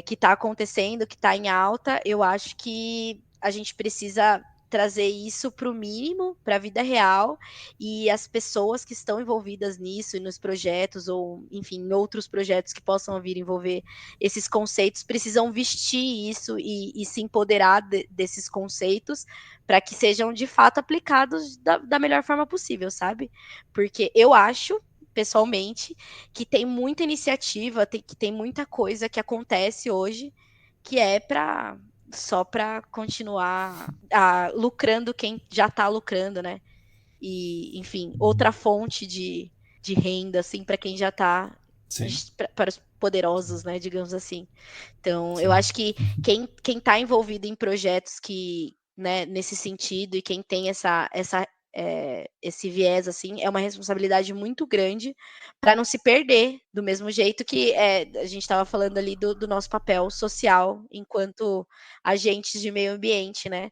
está acontecendo, que está em alta, eu acho que a gente precisa trazer isso para o mínimo, para a vida real, e as pessoas que estão envolvidas nisso e nos projetos, ou enfim, em outros projetos que possam vir envolver esses conceitos, precisam vestir isso e se empoderar desses conceitos para que sejam de fato aplicados da melhor forma possível, sabe? Porque eu acho pessoalmente, que tem muita iniciativa, que tem muita coisa que acontece hoje que é só para continuar lucrando quem já está lucrando, né? E, enfim, outra fonte de renda, assim, para quem já está, Sim, para os poderosos, né? Digamos assim. Então, eu sim, acho que quem está envolvido em projetos que, né, nesse sentido, e quem tem esse viés, assim, é uma responsabilidade muito grande para não se perder, do mesmo jeito que a gente estava falando ali do nosso papel social enquanto agentes de meio ambiente, né?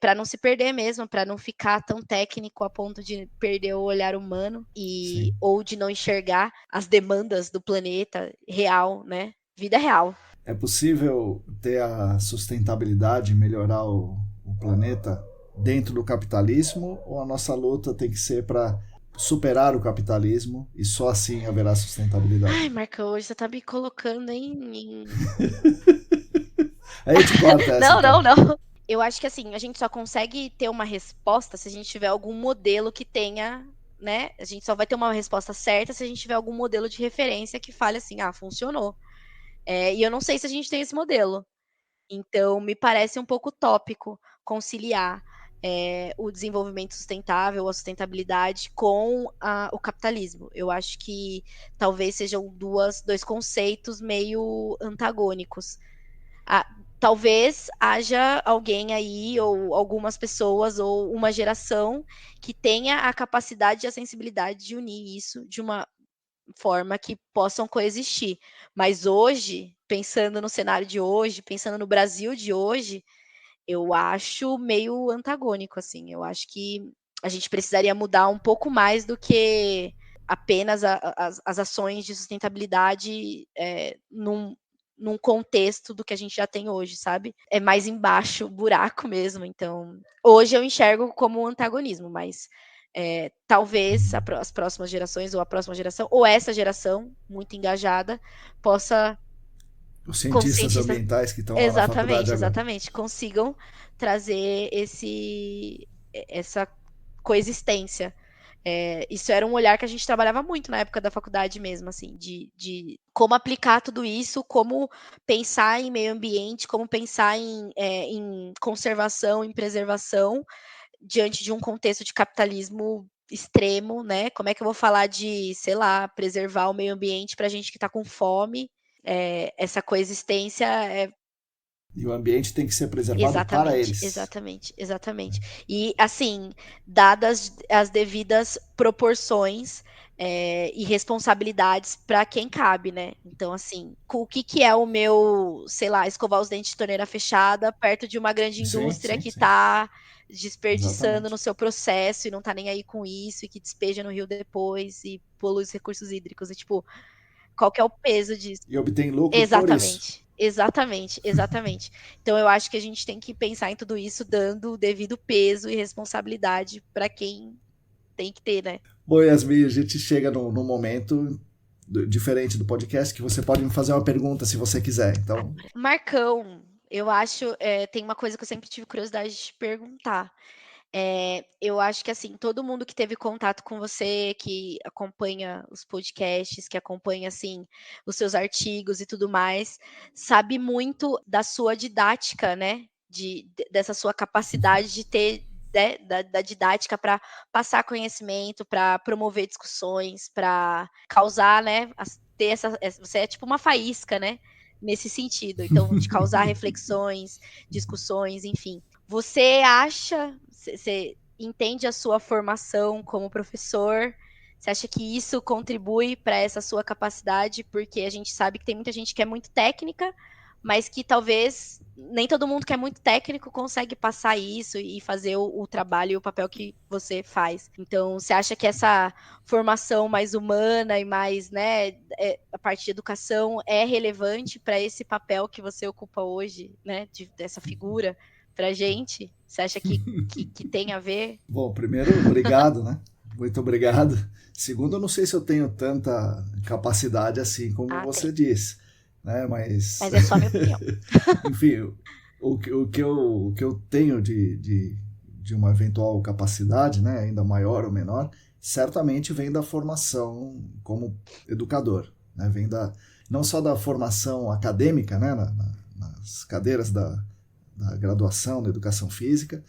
Para não se perder mesmo, para não ficar tão técnico a ponto de perder o olhar humano sim. ou de não enxergar as demandas do planeta real, né? Vida real. É possível ter a sustentabilidade, melhorar o planeta dentro do capitalismo, ou a nossa luta tem que ser para superar o capitalismo e só assim haverá sustentabilidade? Ai, Marcão, hoje você tá me colocando Aí eu te corto essa, Não, não, então. não. Eu acho que assim, a gente só consegue ter uma resposta se a gente tiver algum modelo que tenha, né? A gente só vai ter uma resposta certa se a gente tiver algum modelo de referência que fale assim, ah, funcionou. E eu não sei se a gente tem esse modelo. Então, me parece um pouco utópico conciliar o desenvolvimento sustentável, a sustentabilidade com o capitalismo. Eu acho que talvez sejam dois conceitos meio antagônicos. Ah, talvez haja alguém aí, ou algumas pessoas, ou uma geração que tenha a capacidade e a sensibilidade de unir isso de uma forma que possam coexistir. Mas hoje, pensando no cenário de hoje, pensando no Brasil de hoje, eu acho meio antagônico, assim. Eu acho que a gente precisaria mudar um pouco mais do que apenas as ações de sustentabilidade num contexto do que a gente já tem hoje, sabe? É mais embaixo, buraco mesmo. Então, hoje eu enxergo como um antagonismo, mas talvez as próximas gerações, ou a próxima geração, ou essa geração muito engajada, possa Os cientistas conscientizar. ambientais que estão lá na faculdade Exatamente, agora. exatamente. Consigam trazer essa coexistência. Isso era um olhar que a gente trabalhava muito na época da faculdade mesmo, assim, de como aplicar tudo isso, como pensar em meio ambiente, como pensar em conservação, em preservação, diante de um contexto de capitalismo extremo, né? Como é que eu vou falar de, sei lá, preservar o meio ambiente para gente que está com fome? Essa coexistência E o ambiente tem que ser preservado para exatamente, eles. exatamente, exatamente. E assim, dadas as devidas proporções e responsabilidades para quem cabe, né? Então, assim, o que é o meu, sei lá, escovar os dentes de torneira fechada perto de uma grande Sim, indústria sim, que sim. está desperdiçando no Exatamente. seu processo e não está nem aí com isso e que despeja no rio depois e polui os recursos hídricos. E, tipo, qual que é o peso disso? E obtém lucro por isso. Exatamente, exatamente, exatamente. Então eu acho que a gente tem que pensar em tudo isso dando o devido peso e responsabilidade para quem tem que ter, né? Bom, Yasmin, a gente chega num momento diferente do podcast que você pode me fazer uma pergunta se você quiser. Então, Marcão, eu acho, tem uma coisa que eu sempre tive curiosidade de te perguntar. Eu acho que assim, todo mundo que teve contato com você, que acompanha os podcasts, que acompanha assim os seus artigos e tudo mais, sabe muito da sua didática, né? Dessa sua capacidade de ter né, da didática para passar conhecimento, para promover discussões, para causar, né? Ter você é tipo uma faísca, né? Nesse sentido, então, de causar reflexões, discussões, enfim. Você acha, você entende a sua formação como professor? Você acha que isso contribui para essa sua capacidade? Porque a gente sabe que tem muita gente que é muito técnica, mas que talvez nem todo mundo que é muito técnico consegue passar isso e fazer o trabalho e o papel que você faz. Então, você acha que essa formação mais humana e mais, né, a parte de educação é relevante para esse papel que você ocupa hoje, né, dessa figura? Pra gente? Você acha que tem a ver? bom, primeiro, obrigado, né? Muito obrigado. Segundo, eu não sei se eu tenho tanta capacidade assim como Ah, você tem. disse, né? Mas, Mas é só a minha opinião. enfim, o que eu tenho de uma eventual capacidade, né, ainda maior ou menor, certamente vem da formação como educador, né? Vem não só da formação acadêmica, né, nas cadeiras da graduação da educação física,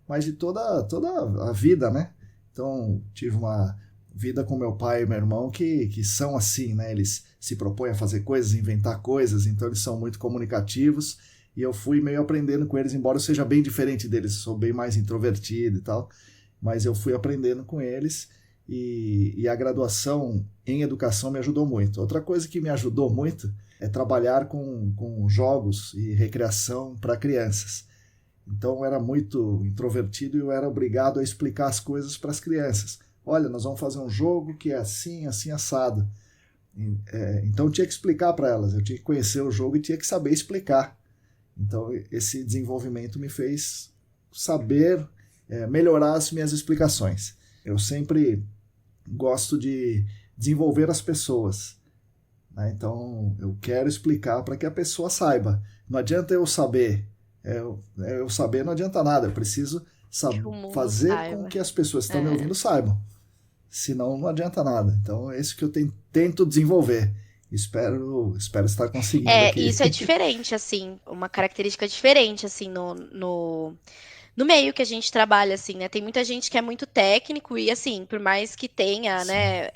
mas de toda a vida, né? Então, tive uma vida com meu pai e meu irmão que são assim, né? Eles se propõem a fazer coisas, inventar coisas, então eles são muito comunicativos e eu fui meio aprendendo com eles, embora eu seja bem diferente deles, sou bem mais introvertido e tal, mas eu fui aprendendo com eles e a graduação em educação me ajudou muito. Outra coisa que me ajudou muito é trabalhar com jogos e recreação para crianças. Então eu era muito introvertido e eu era obrigado a explicar as coisas para as crianças. Olha, nós vamos fazer um jogo que é assim, assim, assado. Então eu tinha que explicar para elas, eu tinha que conhecer o jogo e tinha que saber explicar. Então esse desenvolvimento me fez saber melhorar as minhas explicações. Eu sempre gosto de desenvolver as pessoas, né? Então, eu quero explicar para que a pessoa saiba. Não adianta eu saber. Eu saber não adianta nada. Eu preciso Que o mundo fazer com saiba. que as pessoas que estão me ouvindo saibam. Senão, não adianta nada. Então, é isso que eu tento desenvolver. Espero estar conseguindo aqui. Isso é diferente, assim, uma característica diferente, assim, no meio que a gente trabalha, assim, né? Tem muita gente que é muito técnico e, assim, por mais que tenha, Sim. né,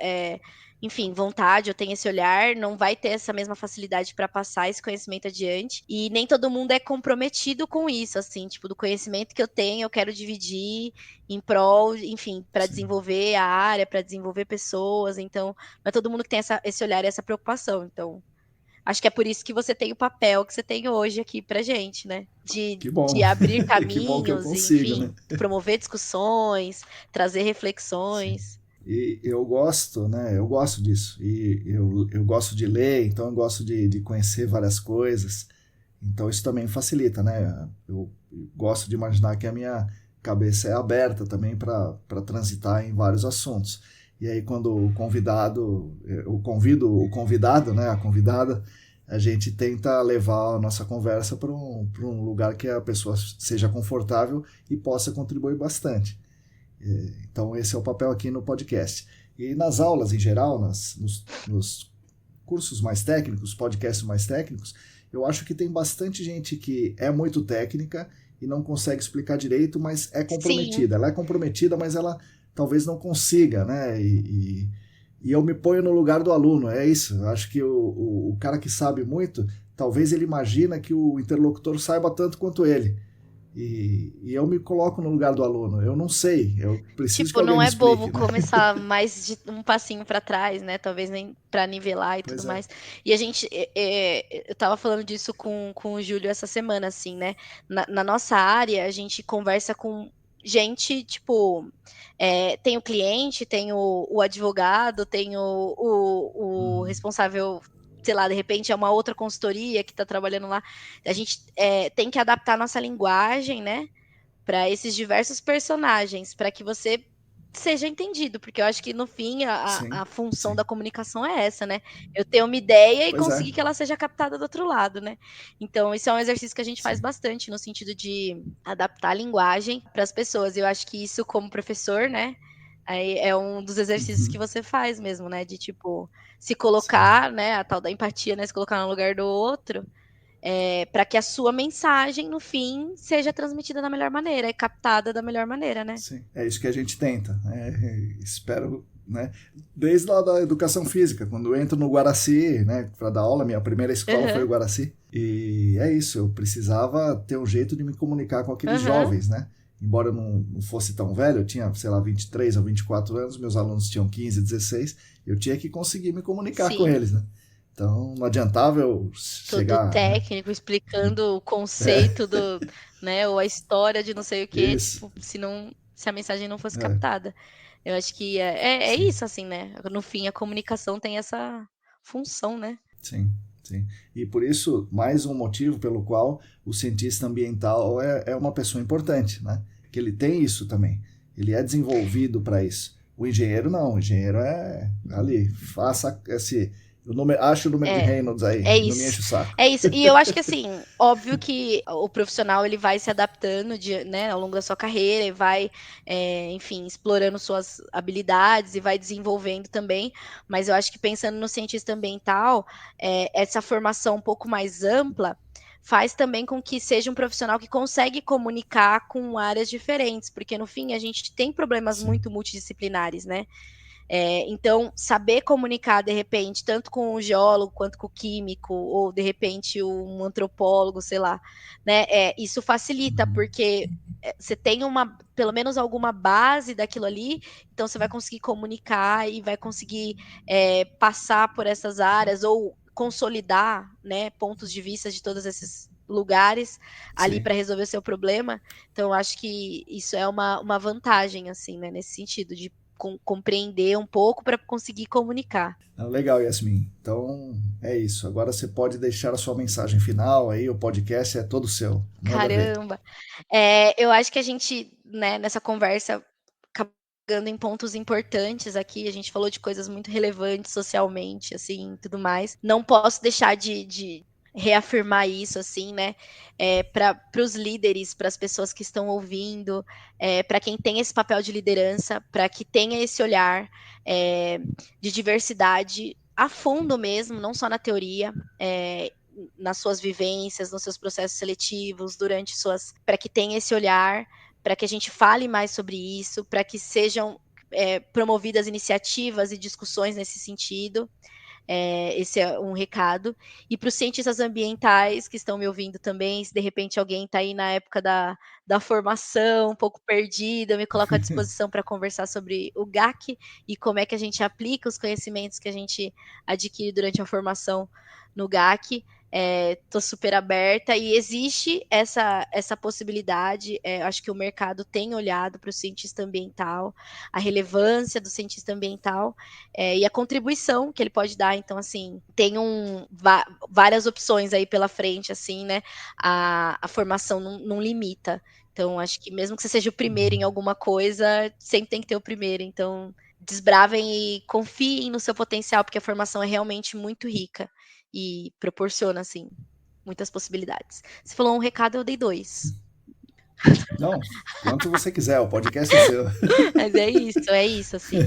enfim, vontade ou tenha esse olhar, não vai ter essa mesma facilidade para passar esse conhecimento adiante. E nem todo mundo é comprometido com isso, assim, tipo, do conhecimento que eu tenho, eu quero dividir em prol, enfim, para Sim. desenvolver a área, para desenvolver pessoas. Então, não é todo mundo que tem esse olhar e essa preocupação. Então, acho que é por isso que você tem o papel que você tem hoje aqui pra gente, né? Que bom. De abrir Que bom que eu caminhos, consigo, né? enfim, promover discussões, trazer Sim. reflexões. E eu gosto, né? Eu gosto disso. E eu gosto de ler, então eu gosto de conhecer várias coisas. Então isso também facilita, né? Eu gosto de imaginar que a minha cabeça é aberta também para transitar em vários assuntos. E aí quando eu convido o convidado, né? A convidada, a gente tenta levar a nossa conversa para um lugar que a pessoa seja confortável e possa contribuir bastante. Então, esse é o papel aqui no podcast. E nas aulas, em geral, nos cursos mais técnicos, podcasts mais técnicos, eu acho que tem bastante gente que é muito técnica e não consegue explicar direito, mas é Sim. comprometida. Ela é comprometida, mas ela talvez não consiga, né? E eu me ponho no lugar do aluno, é isso. Eu acho que o cara que sabe muito, talvez ele imagina que o interlocutor saiba tanto quanto ele. E eu me coloco no lugar do aluno. Eu não sei, eu preciso que Tipo, alguém não me é bobo explique, né? começar mais de um passinho para trás, né? Talvez nem para nivelar e tudo Pois é. mais. E a gente, eu tava falando disso com o Júlio essa semana, assim, né? Na nossa área, a gente conversa com gente, tipo, tem o cliente, tem o advogado, tem o responsável, sei lá, de repente é uma outra consultoria que está trabalhando lá. A gente tem que adaptar a nossa linguagem, né? Para esses diversos personagens, para que você seja entendido, porque eu acho que no fim Sim, a função sim. da comunicação é essa, né? Eu ter uma ideia e Pois é, conseguir que ela seja captada do outro lado, né? Então, isso é um exercício que a gente faz sim. bastante no sentido de adaptar a linguagem para as pessoas. Eu acho que isso, como professor, né? Aí é um dos exercícios que Uhum, você faz mesmo, né? De tipo, se sim. colocar, né? A tal da empatia, né? Se colocar no lugar do outro para que a sua mensagem, no fim, seja transmitida da melhor maneira e captada da melhor maneira, né? Sim, é isso que a gente tenta, né? Espero, né? Desde lá da educação física, quando eu entro no Guaraci, né, para dar aula, minha primeira escola foi Aham, o Guaraci. E é isso, eu precisava ter um jeito de me comunicar com aqueles aham. jovens, né? Embora eu não fosse tão velho, eu tinha, sei lá, 23 ou 24 anos, meus alunos tinham 15, 16, eu tinha que conseguir me comunicar com Sim, eles, né? Então não adiantava eu todo chegar, né? técnico explicando o conceito do, né, ou a história de não sei o quê, Isso, tipo, se a mensagem não fosse é, captada. Eu acho que é sim. isso, assim, né? No fim, a comunicação tem essa função, né? Sim, sim. E por isso, mais um motivo pelo qual o cientista ambiental é uma pessoa importante, né? Que ele tem isso também. Ele é desenvolvido para isso. O engenheiro não, o engenheiro é ali, faça esse. Acha o número de É, Reynolds aí, é e não me isso. enche o saco. É isso. E eu acho que assim, óbvio que o profissional ele vai se adaptando né, ao longo da sua carreira e vai, enfim, explorando suas habilidades e vai desenvolvendo também. Mas eu acho que pensando no cientista ambiental, essa formação um pouco mais ampla faz também com que seja um profissional que consegue comunicar com áreas diferentes, porque no fim a gente tem problemas Sim, muito multidisciplinares, né? Então, saber comunicar, de repente, tanto com o geólogo quanto com o químico, ou de repente um antropólogo, sei lá, né? Isso facilita, porque você tem pelo menos alguma base daquilo ali, então você vai conseguir comunicar e vai conseguir passar por essas áreas ou consolidar, né, pontos de vista de todos esses lugares ali sim. para resolver o seu problema. Então, eu acho que isso é uma vantagem, assim, né, nesse sentido, de compreender um pouco para conseguir comunicar. Ah, legal, Yasmin. Então é isso. Agora você pode deixar a sua mensagem final aí, o podcast é todo seu. Manda ver. Caramba! Eu acho que a gente né, nessa conversa, acabando em pontos importantes aqui, a gente falou de coisas muito relevantes socialmente, assim, tudo mais. Não posso deixar de reafirmar isso, assim, né, para os líderes, para as pessoas que estão ouvindo, para quem tem esse papel de liderança, para que tenha esse olhar de diversidade a fundo mesmo, não só na teoria, nas suas vivências, nos seus processos seletivos, para que tenha esse olhar, para que a gente fale mais sobre isso, para que sejam promovidas iniciativas e discussões nesse sentido. Esse é um recado. E para os cientistas ambientais que estão me ouvindo também, se de repente alguém está aí na época da formação, um pouco perdida, eu me coloco à disposição para conversar sobre o GAC e como é que a gente aplica os conhecimentos que a gente adquire durante a formação no GAC. Estou super aberta e existe essa possibilidade. Acho que o mercado tem olhado para o cientista ambiental, a relevância do cientista ambiental e a contribuição que ele pode dar. Então, assim, tem várias opções aí pela frente, assim, né? A formação não limita. Então, acho que mesmo que você seja o primeiro em alguma coisa, sempre tem que ter o primeiro. Então, desbravem e confiem no seu potencial, porque a formação é realmente muito rica e proporciona, assim, muitas possibilidades. Você falou um recado, eu dei 2. Não, quanto você quiser, o podcast é seu. Mas é isso, assim.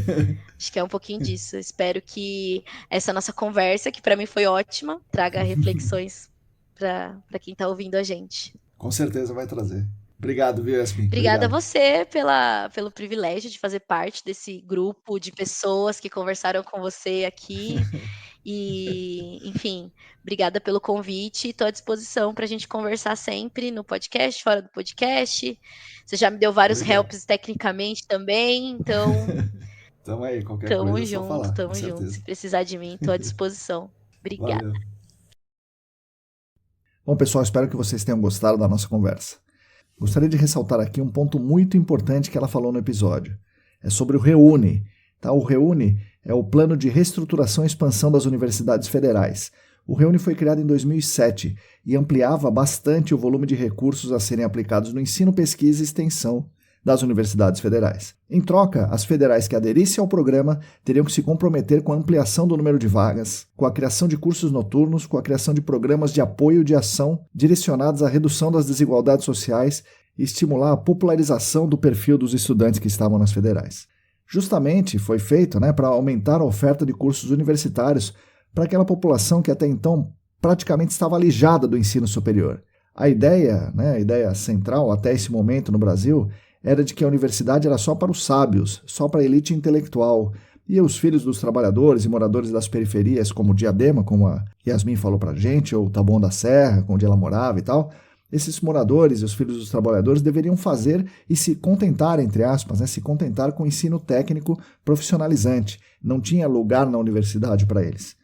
Acho que é um pouquinho disso. Espero que essa nossa conversa, que para mim foi ótima, traga reflexões para quem está ouvindo a gente. Com certeza vai trazer. Obrigado, viu, Yasmin? Obrigada Obrigado. a você pelo privilégio de fazer parte desse grupo de pessoas que conversaram com você aqui. E, enfim, obrigada pelo convite. Estou à disposição para a gente conversar sempre no podcast, fora do podcast. Você já me deu vários helps tecnicamente também, então. Tamo aí, qualquer coisa é só falar. Tamo junto. Se precisar de mim, estou à disposição. Obrigada. Valeu. Bom, pessoal, espero que vocês tenham gostado da nossa conversa. Gostaria de ressaltar aqui um ponto muito importante que ela falou no episódio. É sobre o REUNE. Tá? O REUNE é o Plano de Reestruturação e Expansão das Universidades Federais. O REUNE foi criado em 2007 e ampliava bastante o volume de recursos a serem aplicados no ensino, pesquisa e extensão das universidades federais. Em troca, as federais que aderissem ao programa teriam que se comprometer com a ampliação do número de vagas, com a criação de cursos noturnos, com a criação de programas de apoio de ação direcionados à redução das desigualdades sociais e estimular a popularização do perfil dos estudantes que estavam nas federais. Justamente foi feito para aumentar a oferta de cursos universitários para aquela população que até então praticamente estava alijada do ensino superior. A ideia central até esse momento no Brasil era de que a universidade era só para os sábios, só para a elite intelectual, e os filhos dos trabalhadores e moradores das periferias, como Diadema, como a Yasmin falou pra gente, ou Taboão da Serra, onde ela morava e tal, esses moradores e os filhos dos trabalhadores deveriam fazer e se contentar, entre aspas, se contentar com o ensino técnico profissionalizante. Não tinha lugar na universidade para eles.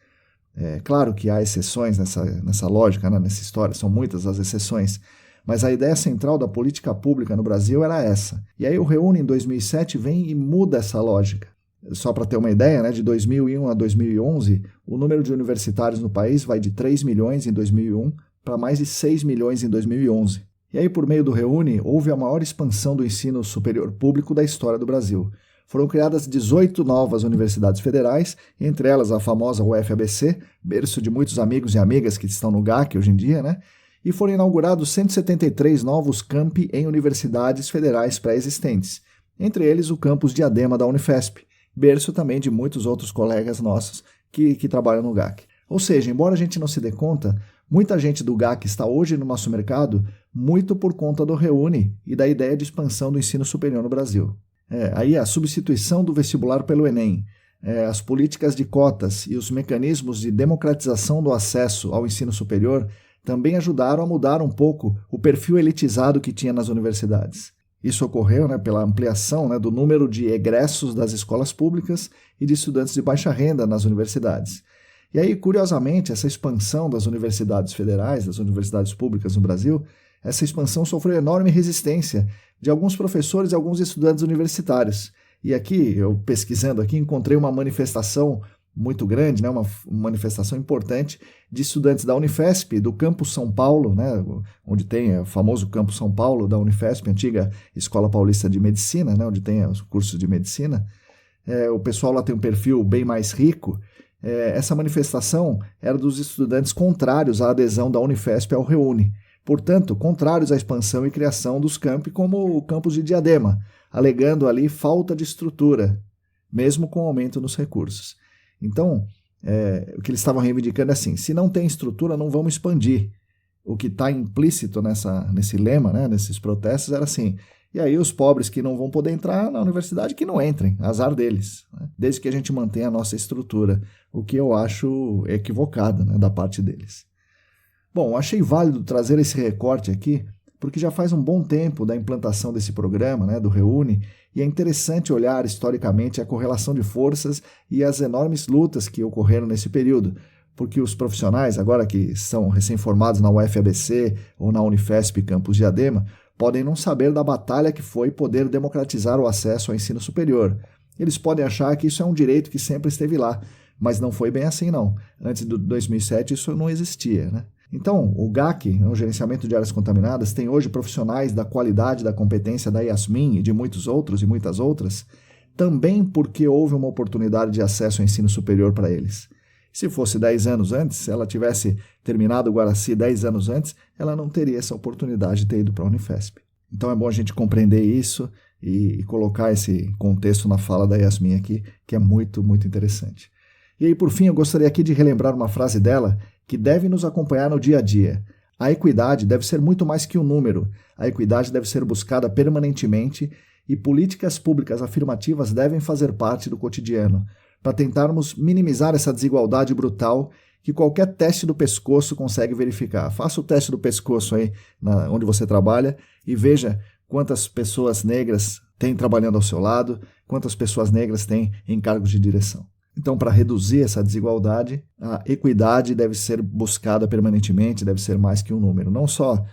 É claro que há exceções nessa lógica, nessa história, são muitas as exceções, mas a ideia central da política pública no Brasil era essa. E aí o REUNE, em 2007, vem e muda essa lógica. Só para ter uma ideia, de 2001 a 2011, o número de universitários no país vai de 3 milhões em 2001 para mais de 6 milhões em 2011. E aí, por meio do REUNE, houve a maior expansão do ensino superior público da história do Brasil. Foram criadas 18 novas universidades federais, entre elas a famosa UFABC, berço de muitos amigos e amigas que estão no GAC hoje em dia, e foram inaugurados 173 novos campi em universidades federais pré-existentes, entre eles o campus Diadema da Unifesp, berço também de muitos outros colegas nossos que trabalham no GAC. Ou seja, embora a gente não se dê conta, muita gente do GAC está hoje no nosso mercado muito por conta do REUNE e da ideia de expansão do ensino superior no Brasil. Aí a substituição do vestibular pelo Enem, as políticas de cotas e os mecanismos de democratização do acesso ao ensino superior também ajudaram a mudar um pouco o perfil elitizado que tinha nas universidades. Isso ocorreu pela ampliação do número de egressos das escolas públicas e de estudantes de baixa renda nas universidades. E aí, curiosamente, essa expansão das universidades federais, das universidades públicas no Brasil, essa expansão sofreu enorme resistência de alguns professores e alguns estudantes universitários. E aqui, eu pesquisando aqui, encontrei uma manifestação muito grande, né, uma manifestação importante de estudantes da Unifesp, do Campus São Paulo, né, onde tem o famoso Campus São Paulo da Unifesp, antiga Escola Paulista de Medicina, né, onde tem os cursos de medicina. O pessoal lá tem um perfil bem mais rico. Essa manifestação era dos estudantes contrários à adesão da Unifesp ao Reúne, portanto, contrários à expansão e criação dos campi como o campus de Diadema, alegando ali falta de estrutura, mesmo com aumento nos recursos. Então, o que eles estavam reivindicando é assim, se não tem estrutura, não vamos expandir. O que está implícito nesse lema, né, nesses protestos, era assim, e aí os pobres que não vão poder entrar na universidade, que não entrem, azar deles, né, desde que a gente mantenha a nossa estrutura, o que eu acho equivocado, né, da parte deles. Bom, achei válido trazer esse recorte aqui, porque já faz um bom tempo da implantação desse programa, né, do Reúne, e é interessante olhar historicamente a correlação de forças e as enormes lutas que ocorreram nesse período, porque os profissionais, agora que são recém-formados na UFABC ou na Unifesp Campus Diadema, podem não saber da batalha que foi poder democratizar o acesso ao ensino superior. Eles podem achar que isso é um direito que sempre esteve lá, mas não foi bem assim não. Antes de 2007 isso não existia, né? Então, o GAC, o Gerenciamento de Áreas Contaminadas, tem hoje profissionais da qualidade da competência da Yasmin e de muitos outros e muitas outras, também porque houve uma oportunidade de acesso ao ensino superior para eles. Se fosse 10 anos antes, se ela tivesse terminado o Guaraci 10 anos antes, ela não teria essa oportunidade de ter ido para a Unifesp. Então é bom a gente compreender isso e colocar esse contexto na fala da Yasmin aqui, que é muito, muito interessante. E aí, por fim, eu gostaria aqui de relembrar uma frase dela que deve nos acompanhar no dia a dia. A equidade deve ser muito mais que um número. A equidade deve ser buscada permanentemente e políticas públicas afirmativas devem fazer parte do cotidiano, para tentarmos minimizar essa desigualdade brutal que qualquer teste do pescoço consegue verificar. Faça o teste do pescoço aí onde você trabalha e veja quantas pessoas negras tem trabalhando ao seu lado, quantas pessoas negras tem em cargos de direção. Então, para reduzir essa desigualdade, a equidade deve ser buscada permanentemente, deve ser mais que um número. Não só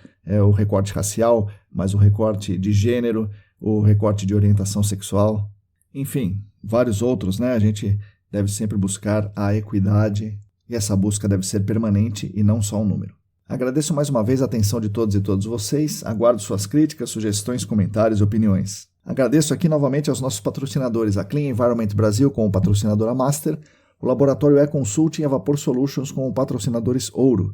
o recorte racial, mas o recorte de gênero, o recorte de orientação sexual, enfim, vários outros, né? A gente deve sempre buscar a equidade e essa busca deve ser permanente e não só um número. Agradeço mais uma vez a atenção de todos e todas vocês, aguardo suas críticas, sugestões, comentários e opiniões. Agradeço aqui novamente aos nossos patrocinadores, a Clean Environment Brasil como patrocinadora Master, o Laboratório E-Consulting e a Vapor Solutions como patrocinadores Ouro.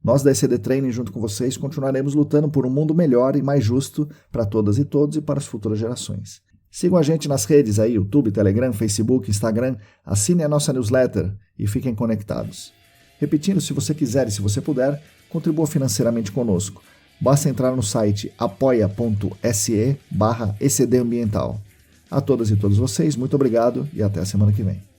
Nós da ECD Training, junto com vocês, continuaremos lutando por um mundo melhor e mais justo para todas e todos e para as futuras gerações. Sigam a gente nas redes aí, YouTube, Telegram, Facebook, Instagram, assinem a nossa newsletter e fiquem conectados. Repetindo, se você quiser e se você puder, contribua financeiramente conosco. Basta entrar no site apoia.se/ECDambiental. A todas e todos vocês, muito obrigado e até a semana que vem.